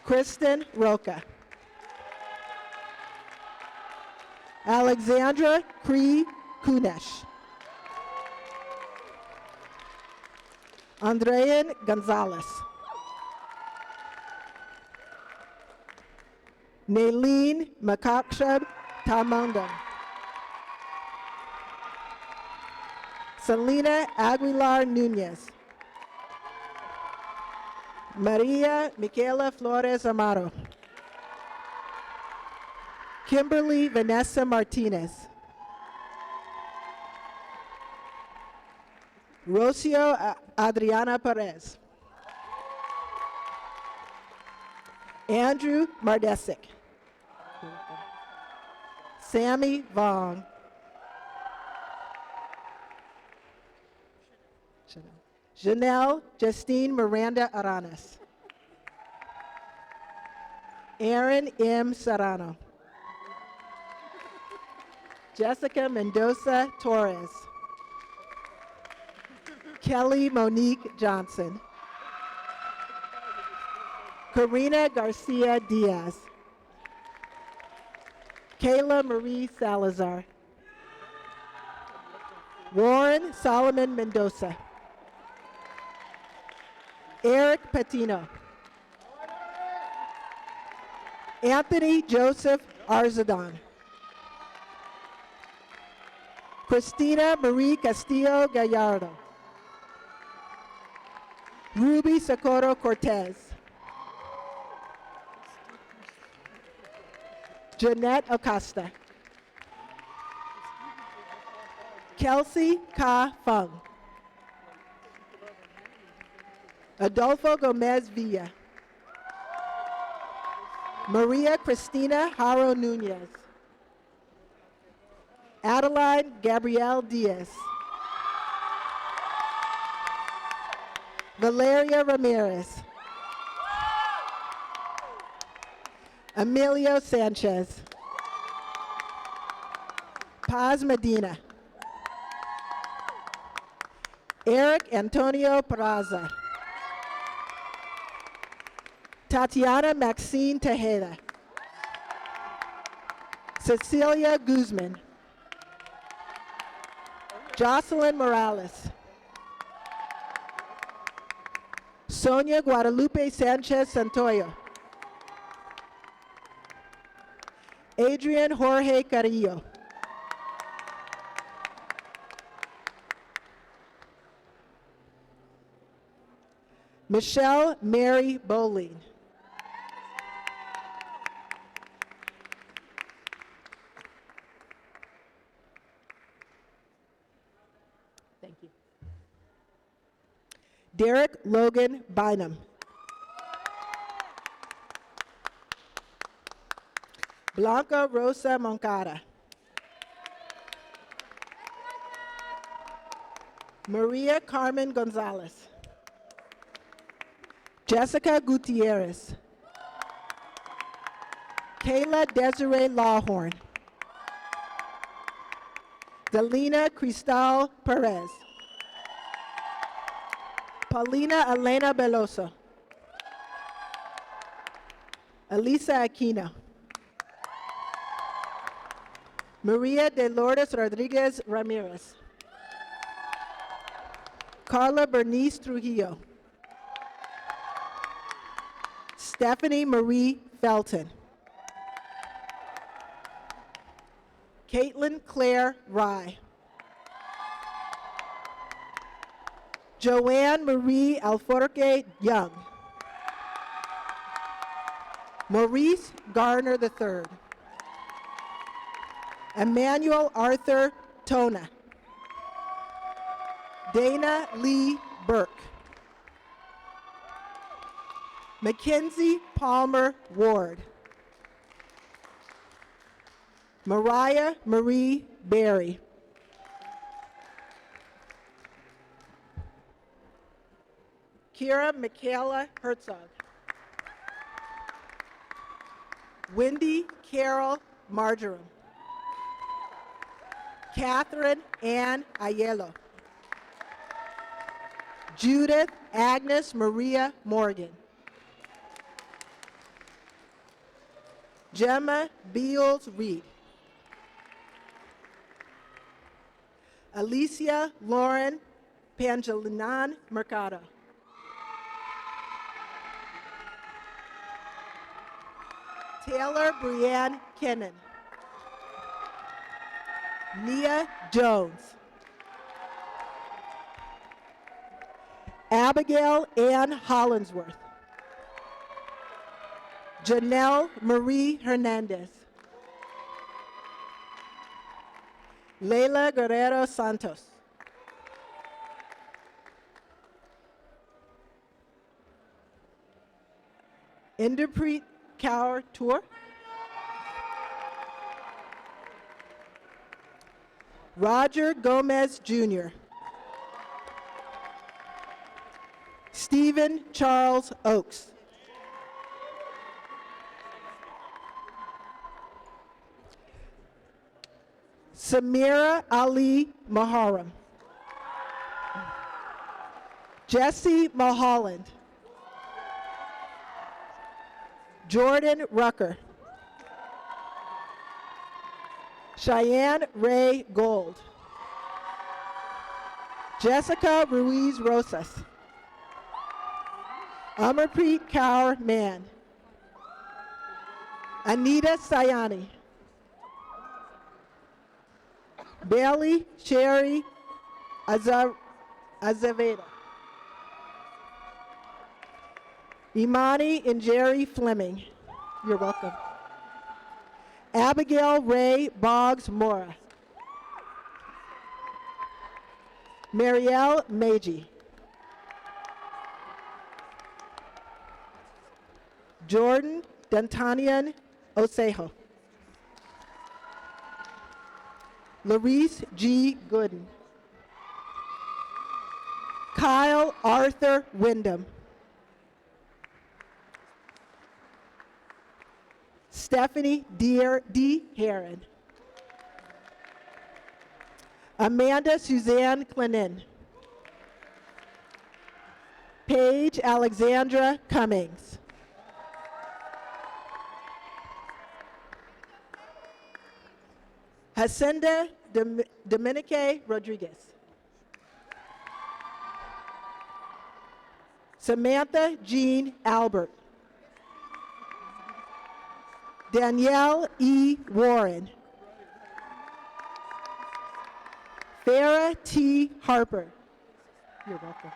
Kristen Roca. Alexandra Cree Kunesh. Andrean Gonzalez. Naleen Makakshab Tamandam. Selena Aguilar Nunez. Maria Michaela Flores Amaro. Kimberly Vanessa Martinez. Rocio Adriana Perez. Andrew Mardesic. Sammy Vaughn. Janelle Justine Miranda Aranas. Aaron M. Serrano. Jessica Mendoza Torres. Kelly Monique Johnson. Karina Garcia Diaz. Kayla Marie Salazar. Warren Solomon Mendoza. Eric Patino. Anthony Joseph Arzadon. Christina Marie Castillo Gallardo. Ruby Socorro Cortez. Jeanette Acosta. Kelsey Ka Fung. Adolfo Gomez Villa. Maria Cristina Haro Nunez. Adeline Gabrielle Diaz. Valeria Ramirez. Emilio Sanchez. Paz Medina. Eric Antonio Peraza. Tatiana Maxine Tejeda. Cecilia Guzman. Jocelyn Morales. Sonia Guadalupe Sanchez Santoyo. Adrian Jorge Carrillo. Michelle Mary Bowling. Thank you. Derek Logan Bynum. Blanca Rosa Moncada. Maria Carmen Gonzalez. Jessica Gutierrez. Kayla Desiree Lawhorn. Delina Cristal Perez. Paulina Elena Beloso. Elisa Aquino. Maria de Lourdes Rodriguez Ramirez. Carla Bernice Trujillo. Stephanie Marie Felton. Caitlin Claire Rye. Joanne Marie Alforque Young. Maurice Garner III. Emmanuel Arthur Tona. Dana Lee Burke. Mackenzie Palmer Ward. Mariah Marie Berry. Kira Michaela Herzog. Wendy Carol Marjoram. Catherine Ann Aiello. Judith Agnes Maria Morgan. Gemma Beals Reed. Alicia Lauren Pangelinan Mercado. Taylor Brianne Kennan. Nia Jones. Abigail Ann Hollinsworth. Janelle Marie Hernandez. Leila Guerrero Santos. Inderpreet Kaur Tour. Roger Gomez Jr. Stephen Charles Oakes. Samira Ali Maharam. Jesse Mulholland. Jordan Rucker. Cheyenne Ray Gold. Jessica Ruiz Rosas. Amarpreet Kaur Mann. Anita Sayani. Bailey Sherry Azevedo. Imani and Jerry Fleming. You're welcome. Abigail Ray Boggs Mora. Marielle Meiji. Jordan Dantanian Osejo. Larice G. Gooden. Kyle Arthur Wyndham. Stephanie D. Heron. Amanda Suzanne Clennin. Paige Alexandra Cummings. Jacinda Dominique Rodriguez. Samantha Jean Albert. Danielle E. Warren. Farah T. Harper. You're welcome.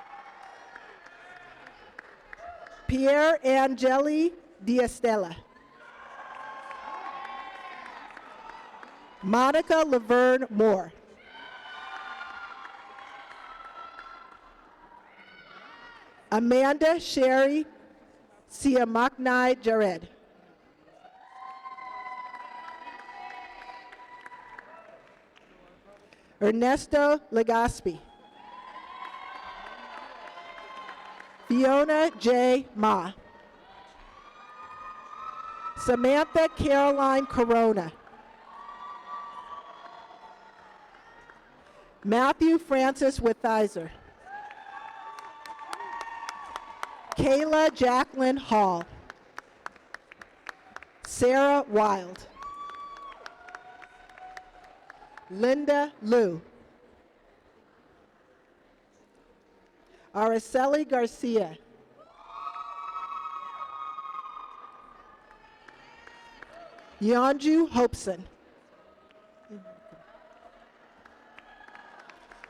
Pierre Angeli Diastella. Monica Laverne Moore. Amanda Sherry Siamaknai Jared. Ernesto Legaspi. Fiona J. Ma. Samantha Caroline Corona. Matthew Francis Withizer. Kayla Jacqueline Hall. Sarah Wild. Linda Liu. Araceli Garcia. Yonju Hopeson.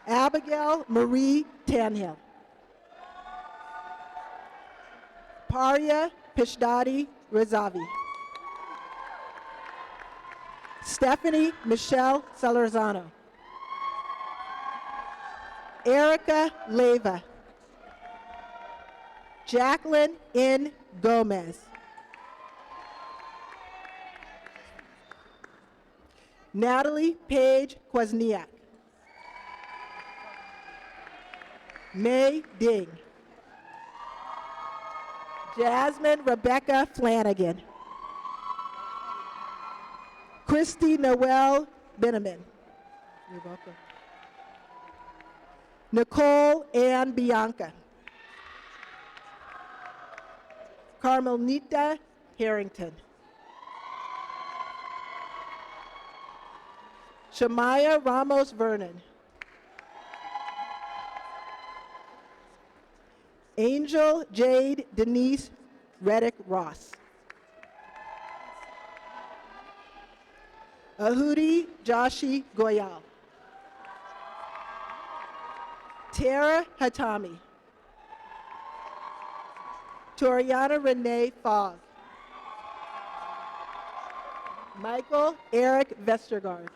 Abigail Marie Tanhill. Parya Pishdadi Rezavi. Stephanie Michelle Salarzano. Erica Leva. Jacqueline N. Gomez. Natalie Paige Kwasniak. May Ding. Jasmine Rebecca Flanagan. Christy Noel Beneman. You're welcome. Nicole Ann Bianca. Carmelita Harrington. Shamaya Ramos Vernon. Angel Jade Denise Reddick Ross. Ahudi Joshi Goyal. Tara Hatami. Toriana Renee Fogg. Michael Eric Vestergaard.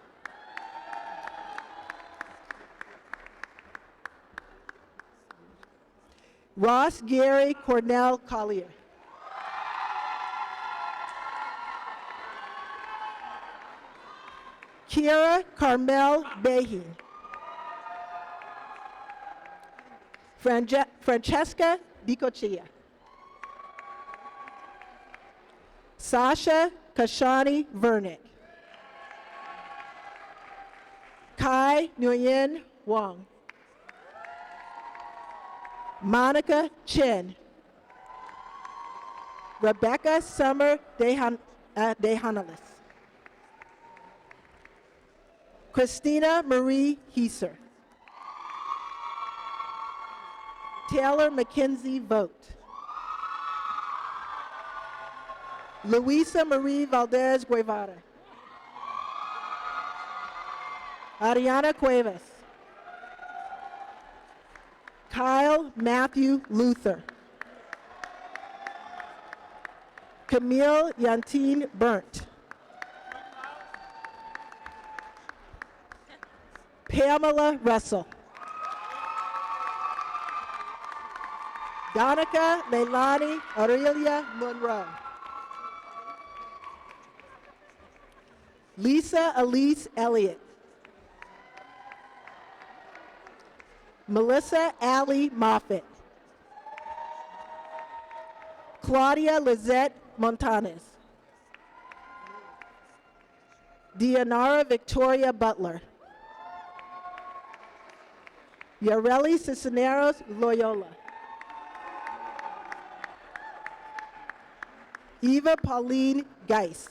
Ross Gary Cornell Collier. Kira Carmel Behin. Francesca Dicochia. Sasha Kashani Vernick. Kai Nguyen Wong. Monica Chin. Rebecca Summer Dehanalis. Christina Marie Heiser. Taylor Mackenzie Vogt. Luisa Marie Valdez Guevara. Ariana Cuevas. Kyle Matthew Luther. Camille Yantine Burnt. Pamela Russell. Donica Leilani Aurelia Monroe. Lisa Elise Elliott. Melissa Allie Moffitt. Claudia Lizette Montanes. Dianara Victoria Butler. Yareli Cisneros Loyola. Eva Pauline Geis.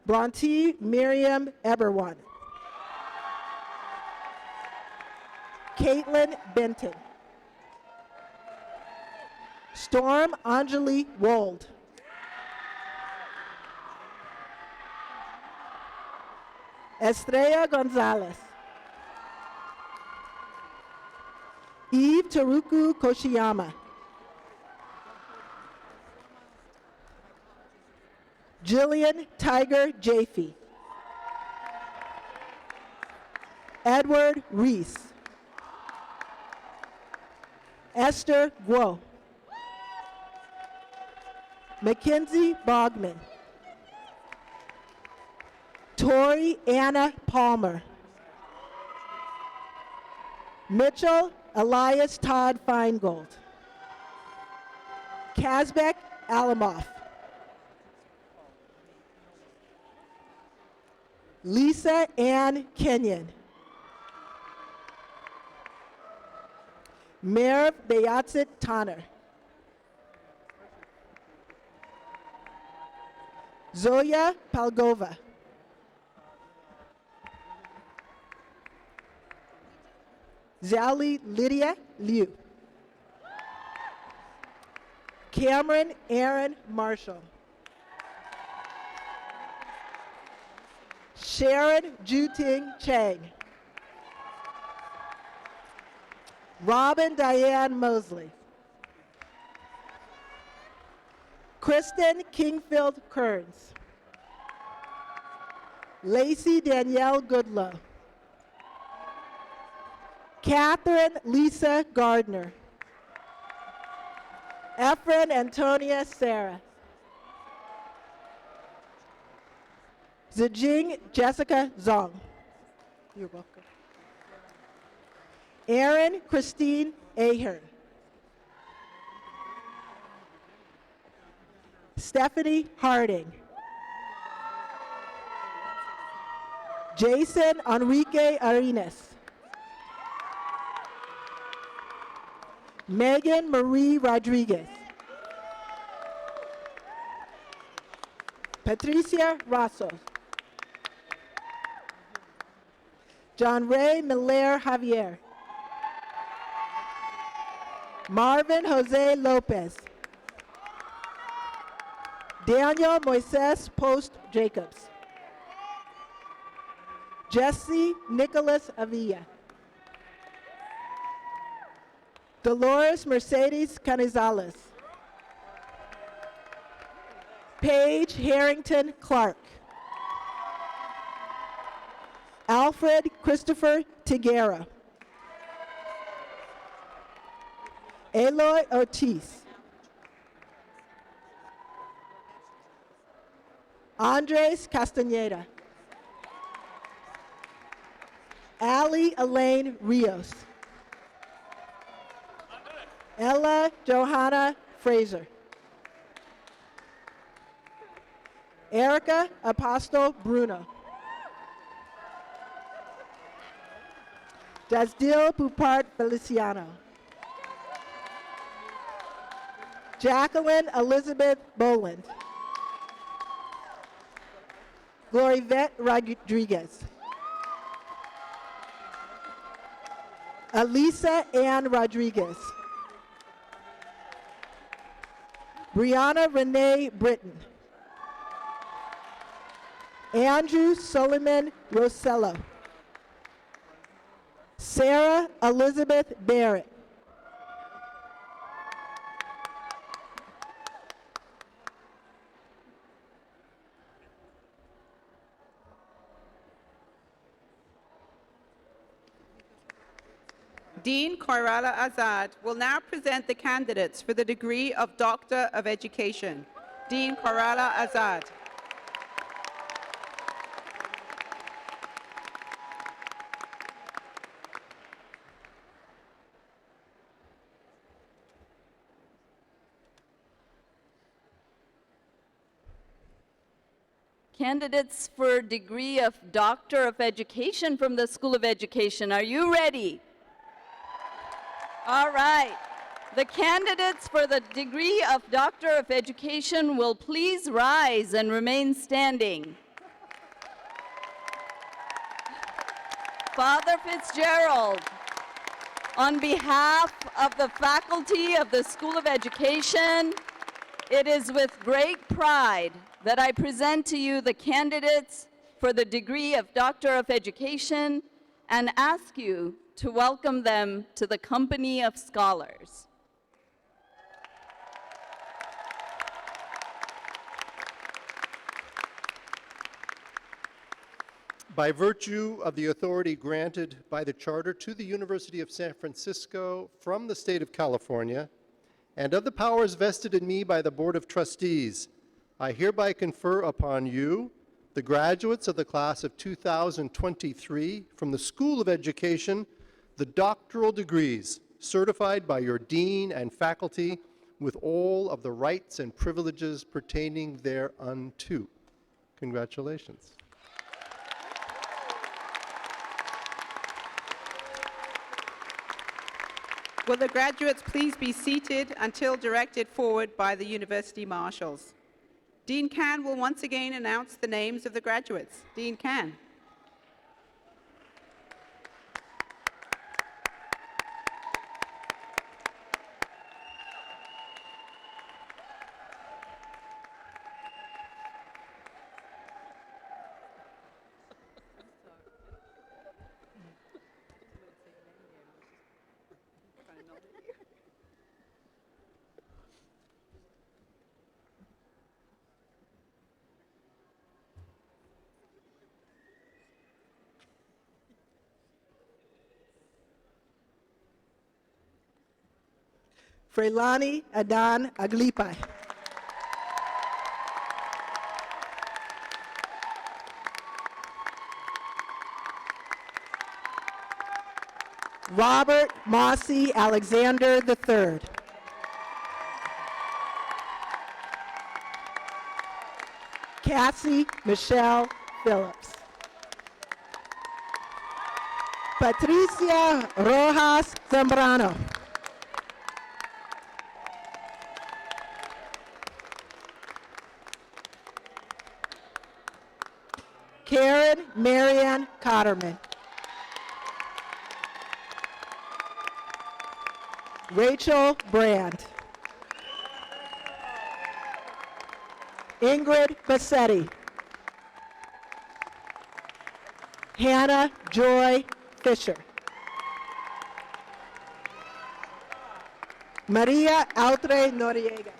Bronte Miriam Eberwan. Caitlin Benton. Storm Anjali Wold. Estrella Gonzalez. Eve Taruku Koshiyama. Jillian Tiger Jaffe. Edward Reese. Esther Guo. Mackenzie Bogman. Tori Anna Palmer. Mitchell Elias Todd Feingold. Kazbek Alamoff. Lisa Ann Kenyon. Merv Beyatzit Tanner. Zoya Palgova. Zali Lydia Liu. Cameron Aaron Marshall. Sharon Juting Chang. Robin Diane Mosley. Kristen Kingfield Kearns. Lacey Danielle Goodlow. Catherine Lisa Gardner. Efren Antonia Sarah. Zijing Jessica Zong. You're welcome. Erin Christine Ahern. Stephanie Harding. Jason Enrique Arenas. Megan Marie Rodriguez. Patricia Rossos. John Ray Miller Javier. Marvin Jose Lopez. Daniel Moises Post Jacobs. Jesse Nicholas Avilla. Dolores Mercedes Canizales. Paige Harrington Clark. Alfred Christopher Tiguera. Eloy Ortiz. Andres Castaneda. Ali Elaine Rios. Ella Johanna Fraser. Erica Apostle Bruno. Jasdil Pupart Feliciano. Jacqueline Elizabeth Boland. Glorivette Rodriguez. Elisa Ann Rodriguez. Brianna Renee Britton. Andrew Solomon Rosello. Sarah Elizabeth Barrett. Dean Koirala Azad will now present the candidates for the degree of Doctor of Education. Dean Koirala Azad. Candidates for degree of Doctor of Education from the School of Education, are you ready? All right. The candidates for the degree of Doctor of Education will please rise and remain standing. Father Fitzgerald, on behalf of the faculty of the School of Education, it is with great pride that I present to you the candidates for the degree of Doctor of Education and ask you to welcome them to the company of scholars. By virtue of the authority granted by the Charter to the University of San Francisco from the State of California, and of the powers vested in me by the Board of Trustees, I hereby confer upon you, the graduates of the class of 2023 from the School of Education, the doctoral degrees certified by your dean and faculty with all of the rights and privileges pertaining thereunto. Congratulations. Will the graduates please be seated until directed forward by the university marshals? Dean Can will once again announce the names of the graduates. Dean Can. Freilani Adan Aglipai. Robert Mossy Alexander III. Cassie Michelle Phillips. Patricia Rojas Zambrano. Karen Marianne Cotterman. Rachel Brand. Ingrid Bassetti. Hannah Joy Fisher. Maria Altre Noriega.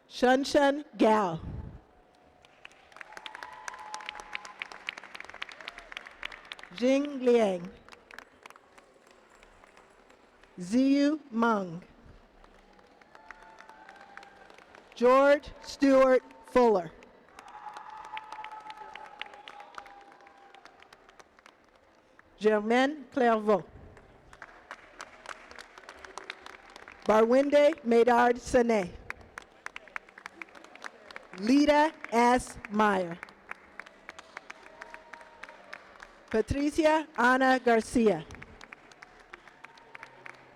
Shunshan Gao. Jing Liang. Ziyu Meng. George Stewart Fuller. Germaine Clairvaux. Barwinde Medard Sane. Lita S. Meyer. Patricia Ana Garcia.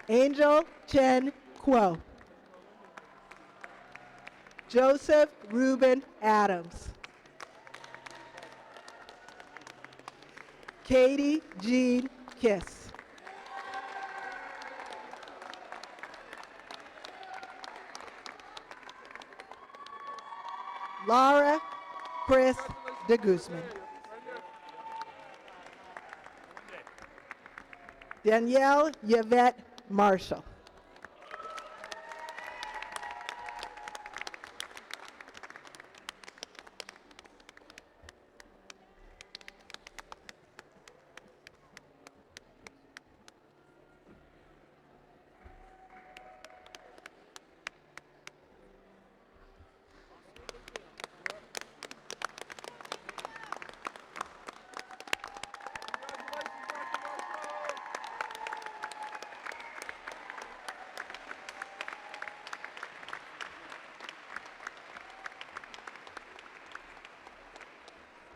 Angel Chen Kuo. Joseph Reuben Adams. Katie Jean Kiss. Laura Chris de Guzman. Danielle Yvette Marshall.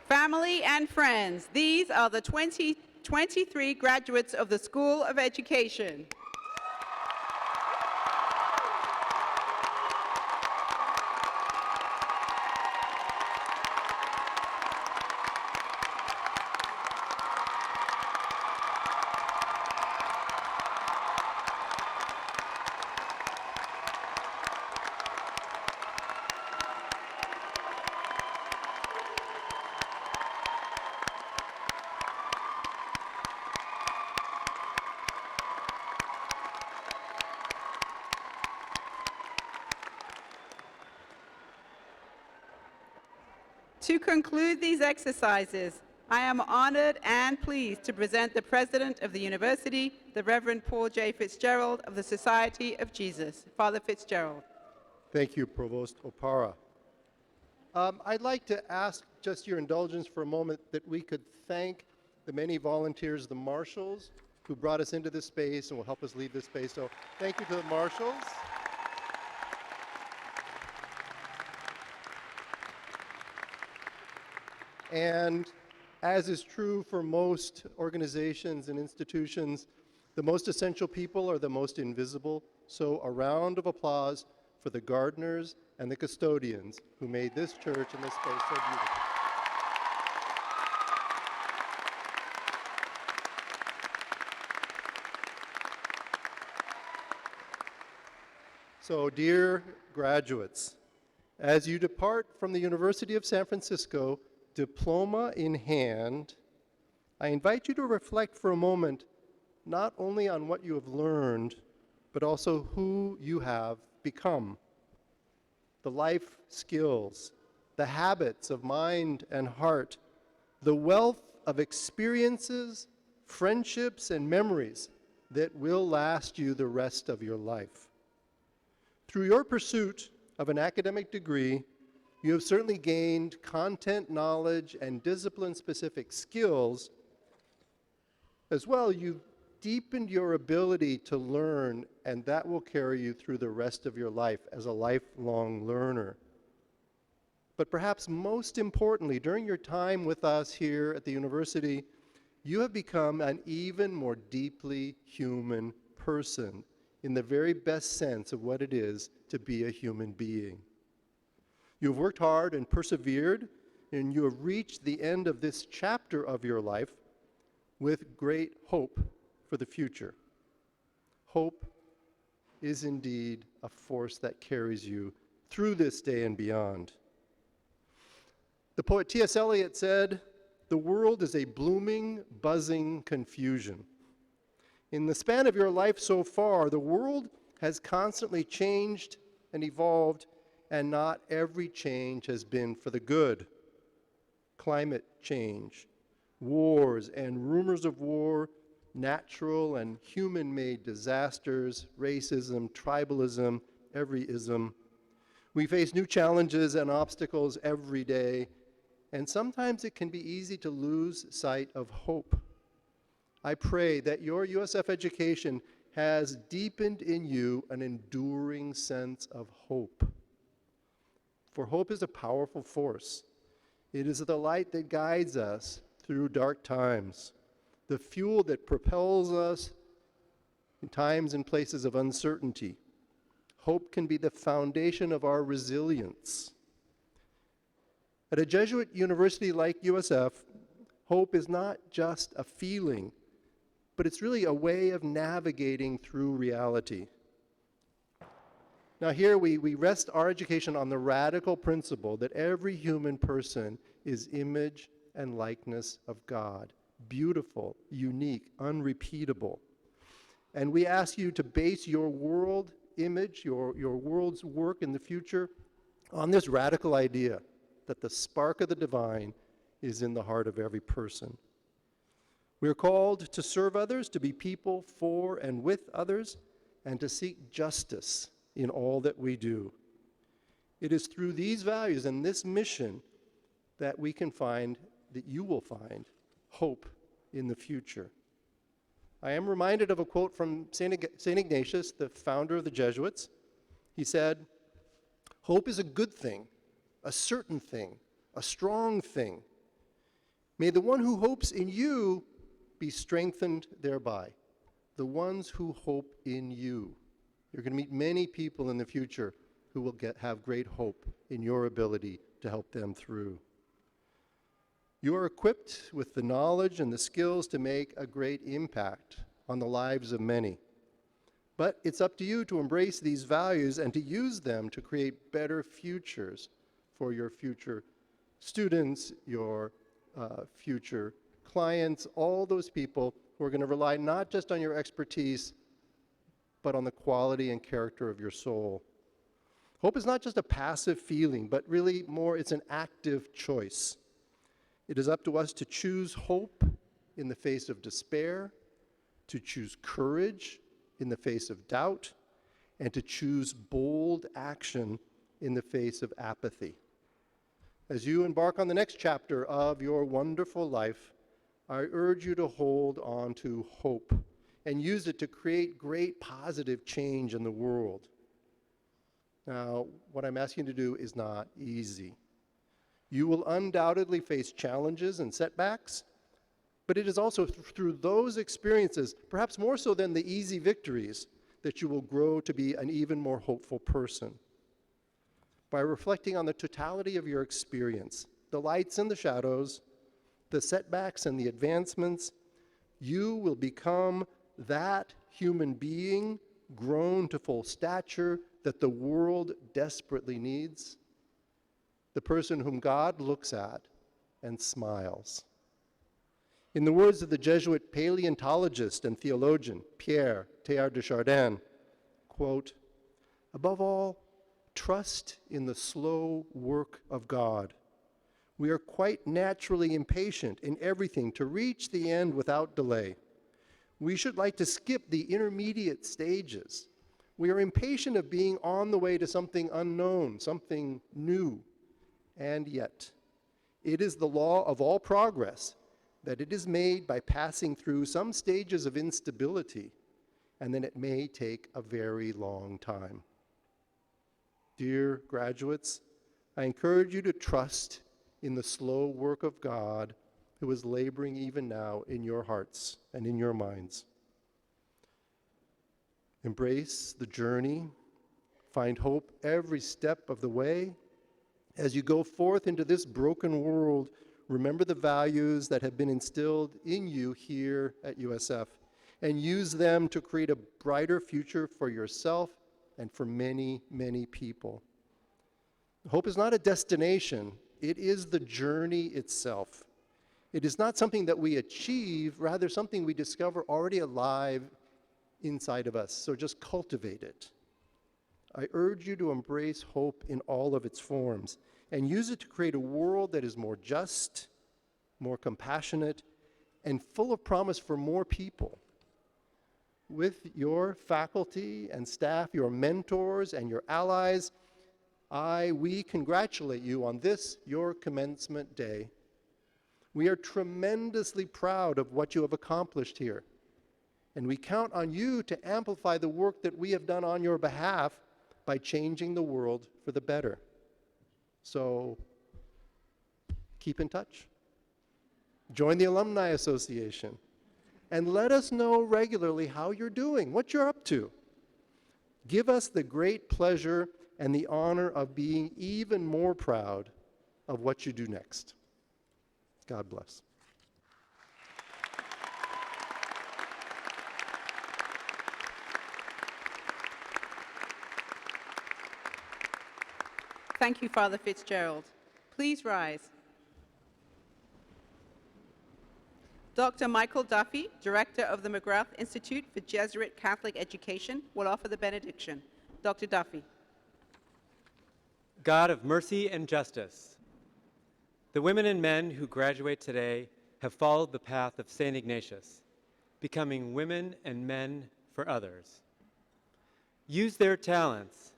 Family and friends, these are the 2023 graduates of the School of Education. To conclude these exercises, I am honored and pleased to present the President of the University, the Reverend Paul J. Fitzgerald of the Society of Jesus. Father Fitzgerald. Thank you, Provost Opara. I'd like to ask just your indulgence for a moment that we could thank the many volunteers, the marshals, who brought us into this space and will help us leave this space. So thank you to the marshals. And as is true for most organizations and institutions, the most essential people are the most invisible. So a round of applause for the gardeners and the custodians who made this church and this space so beautiful. So, dear graduates, as you depart from the University of San Francisco, diploma in hand, I invite you to reflect for a moment not only on what you have learned, but also who you have become. The life skills, the habits of mind and heart, the wealth of experiences friendships, and memories that will last you the rest of your life. Through your pursuit of an academic degree, you have certainly gained content knowledge and discipline-specific skills. As well, you've deepened your ability to learn, and that will carry you through the rest of your life as a lifelong learner. But perhaps most importantly, during your time with us here at the university, you have become an even more deeply human person in the very best sense of what it is to be a human being. You have worked hard and persevered, and you have reached the end of this chapter of your life with great hope for the future. Hope is indeed a force that carries you through this day and beyond. The poet T.S. Eliot said, "The world is a blooming, buzzing confusion." In the span of your life so far, the world has constantly changed and evolved, and not every change has been for the good. Climate change, wars and rumors of war, natural and human-made disasters, racism, tribalism, every ism. We face new challenges and obstacles every day, and sometimes it can be easy to lose sight of hope. I pray that your USF education has deepened in you an enduring sense of hope. For hope is a powerful force. It is the light that guides us through dark times, the fuel that propels us in times and places of uncertainty. Hope can be the foundation of our resilience. At a Jesuit university like USF, hope is not just a feeling, but it's really a way of navigating through reality. Now here we rest our education on the radical principle that every human person is image and likeness of God, beautiful, unique, unrepeatable. And we ask you to base your world image, your world's work in the future on this radical idea that the spark of the divine is in the heart of every person. We are called to serve others, to be people for and with others, and to seek justice in all that we do. It is through these values and this mission that we can find, that you will find, hope in the future. I am reminded of a quote from St. Ignatius, the founder of the Jesuits. He said, "Hope is a good thing, a certain thing, a strong thing. May the one who hopes in you be strengthened thereby." The ones who hope in you. You're going to meet many people in the future who will have great hope in your ability to help them through. You are equipped with the knowledge and the skills to make a great impact on the lives of many. But it's up to you to embrace these values and to use them to create better futures for your future students, your future clients, all those people who are going to rely not just on your expertise, but on the quality and character of your soul. Hope is not just a passive feeling, but really more, it's an active choice. It is up to us to choose hope in the face of despair, to choose courage in the face of doubt, and to choose bold action in the face of apathy. As you embark on the next chapter of your wonderful life, I urge you to hold on to hope and use it to create great positive change in the world. Now, what I'm asking you to do is not easy. You will undoubtedly face challenges and setbacks, but it is also through those experiences, perhaps more so than the easy victories, that you will grow to be an even more hopeful person. By reflecting on the totality of your experience, the lights and the shadows, the setbacks and the advancements, you will become that human being grown to full stature that the world desperately needs, the person whom God looks at and smiles. In the words of the Jesuit paleontologist and theologian Pierre Teilhard de Chardin, quote, "Above all, trust in the slow work of God, We are quite naturally impatient in everything to reach the end without delay. We should like to skip the intermediate stages. We are impatient of being on the way to something unknown, something new. And yet, it is the law of all progress that it is made by passing through some stages of instability, and then it may take a very long time. Dear graduates, I encourage you to trust in the slow work of God who is laboring even now in your hearts and in your minds. Embrace the journey. Find hope every step of the way. As you go forth into this broken world, remember the values that have been instilled in you here at USF and use them to create a brighter future for yourself and for many, many people. Hope is not a destination, it is the journey itself. It is not something that we achieve, rather something we discover already alive inside of us. So just cultivate it. I urge you to embrace hope in all of its forms and use it to create a world that is more just, more compassionate, and full of promise for more people. With your faculty and staff, your mentors, and your allies, we congratulate you on this, your commencement day. We are tremendously proud of what you have accomplished here, and we count on you to amplify the work that we have done on your behalf by changing the world for the better. So, keep in touch. Join the Alumni Association, and let us know regularly how you're doing, what you're up to. Give us the great pleasure and the honor of being even more proud of what you do next. God bless. Thank you, Father Fitzgerald. Please rise. Dr. Michael Duffy, Director of the McGrath Institute for Jesuit Catholic Education, will offer the benediction. Dr. Duffy. God of mercy and justice, the women and men who graduate today have followed the path of St. Ignatius, becoming women and men for others. Use their talents,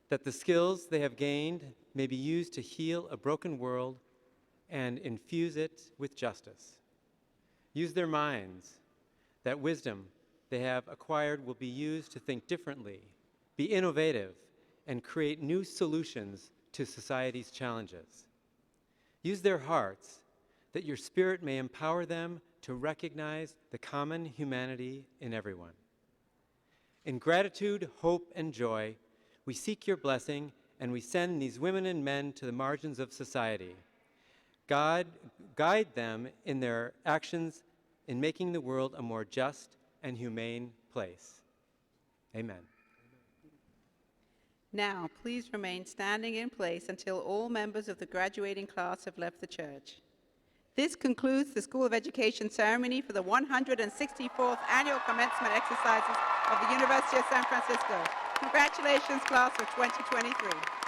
that the skills they have gained may be used to heal a broken world and infuse it with justice. Use their minds, that wisdom they have acquired will be used to think differently, be innovative, and create new solutions to society's challenges. Use their hearts, that your Spirit may empower them to recognize the common humanity in everyone. In gratitude, hope, and joy, we seek your blessing, and we send these women and men to the margins of society. God, guide them in their actions in making the world a more just and humane place. Amen. Now, please remain standing in place until all members of the graduating class have left the church. This concludes the School of Education ceremony for the 164th Annual Commencement Exercises of the University of San Francisco. Congratulations, class of 2023.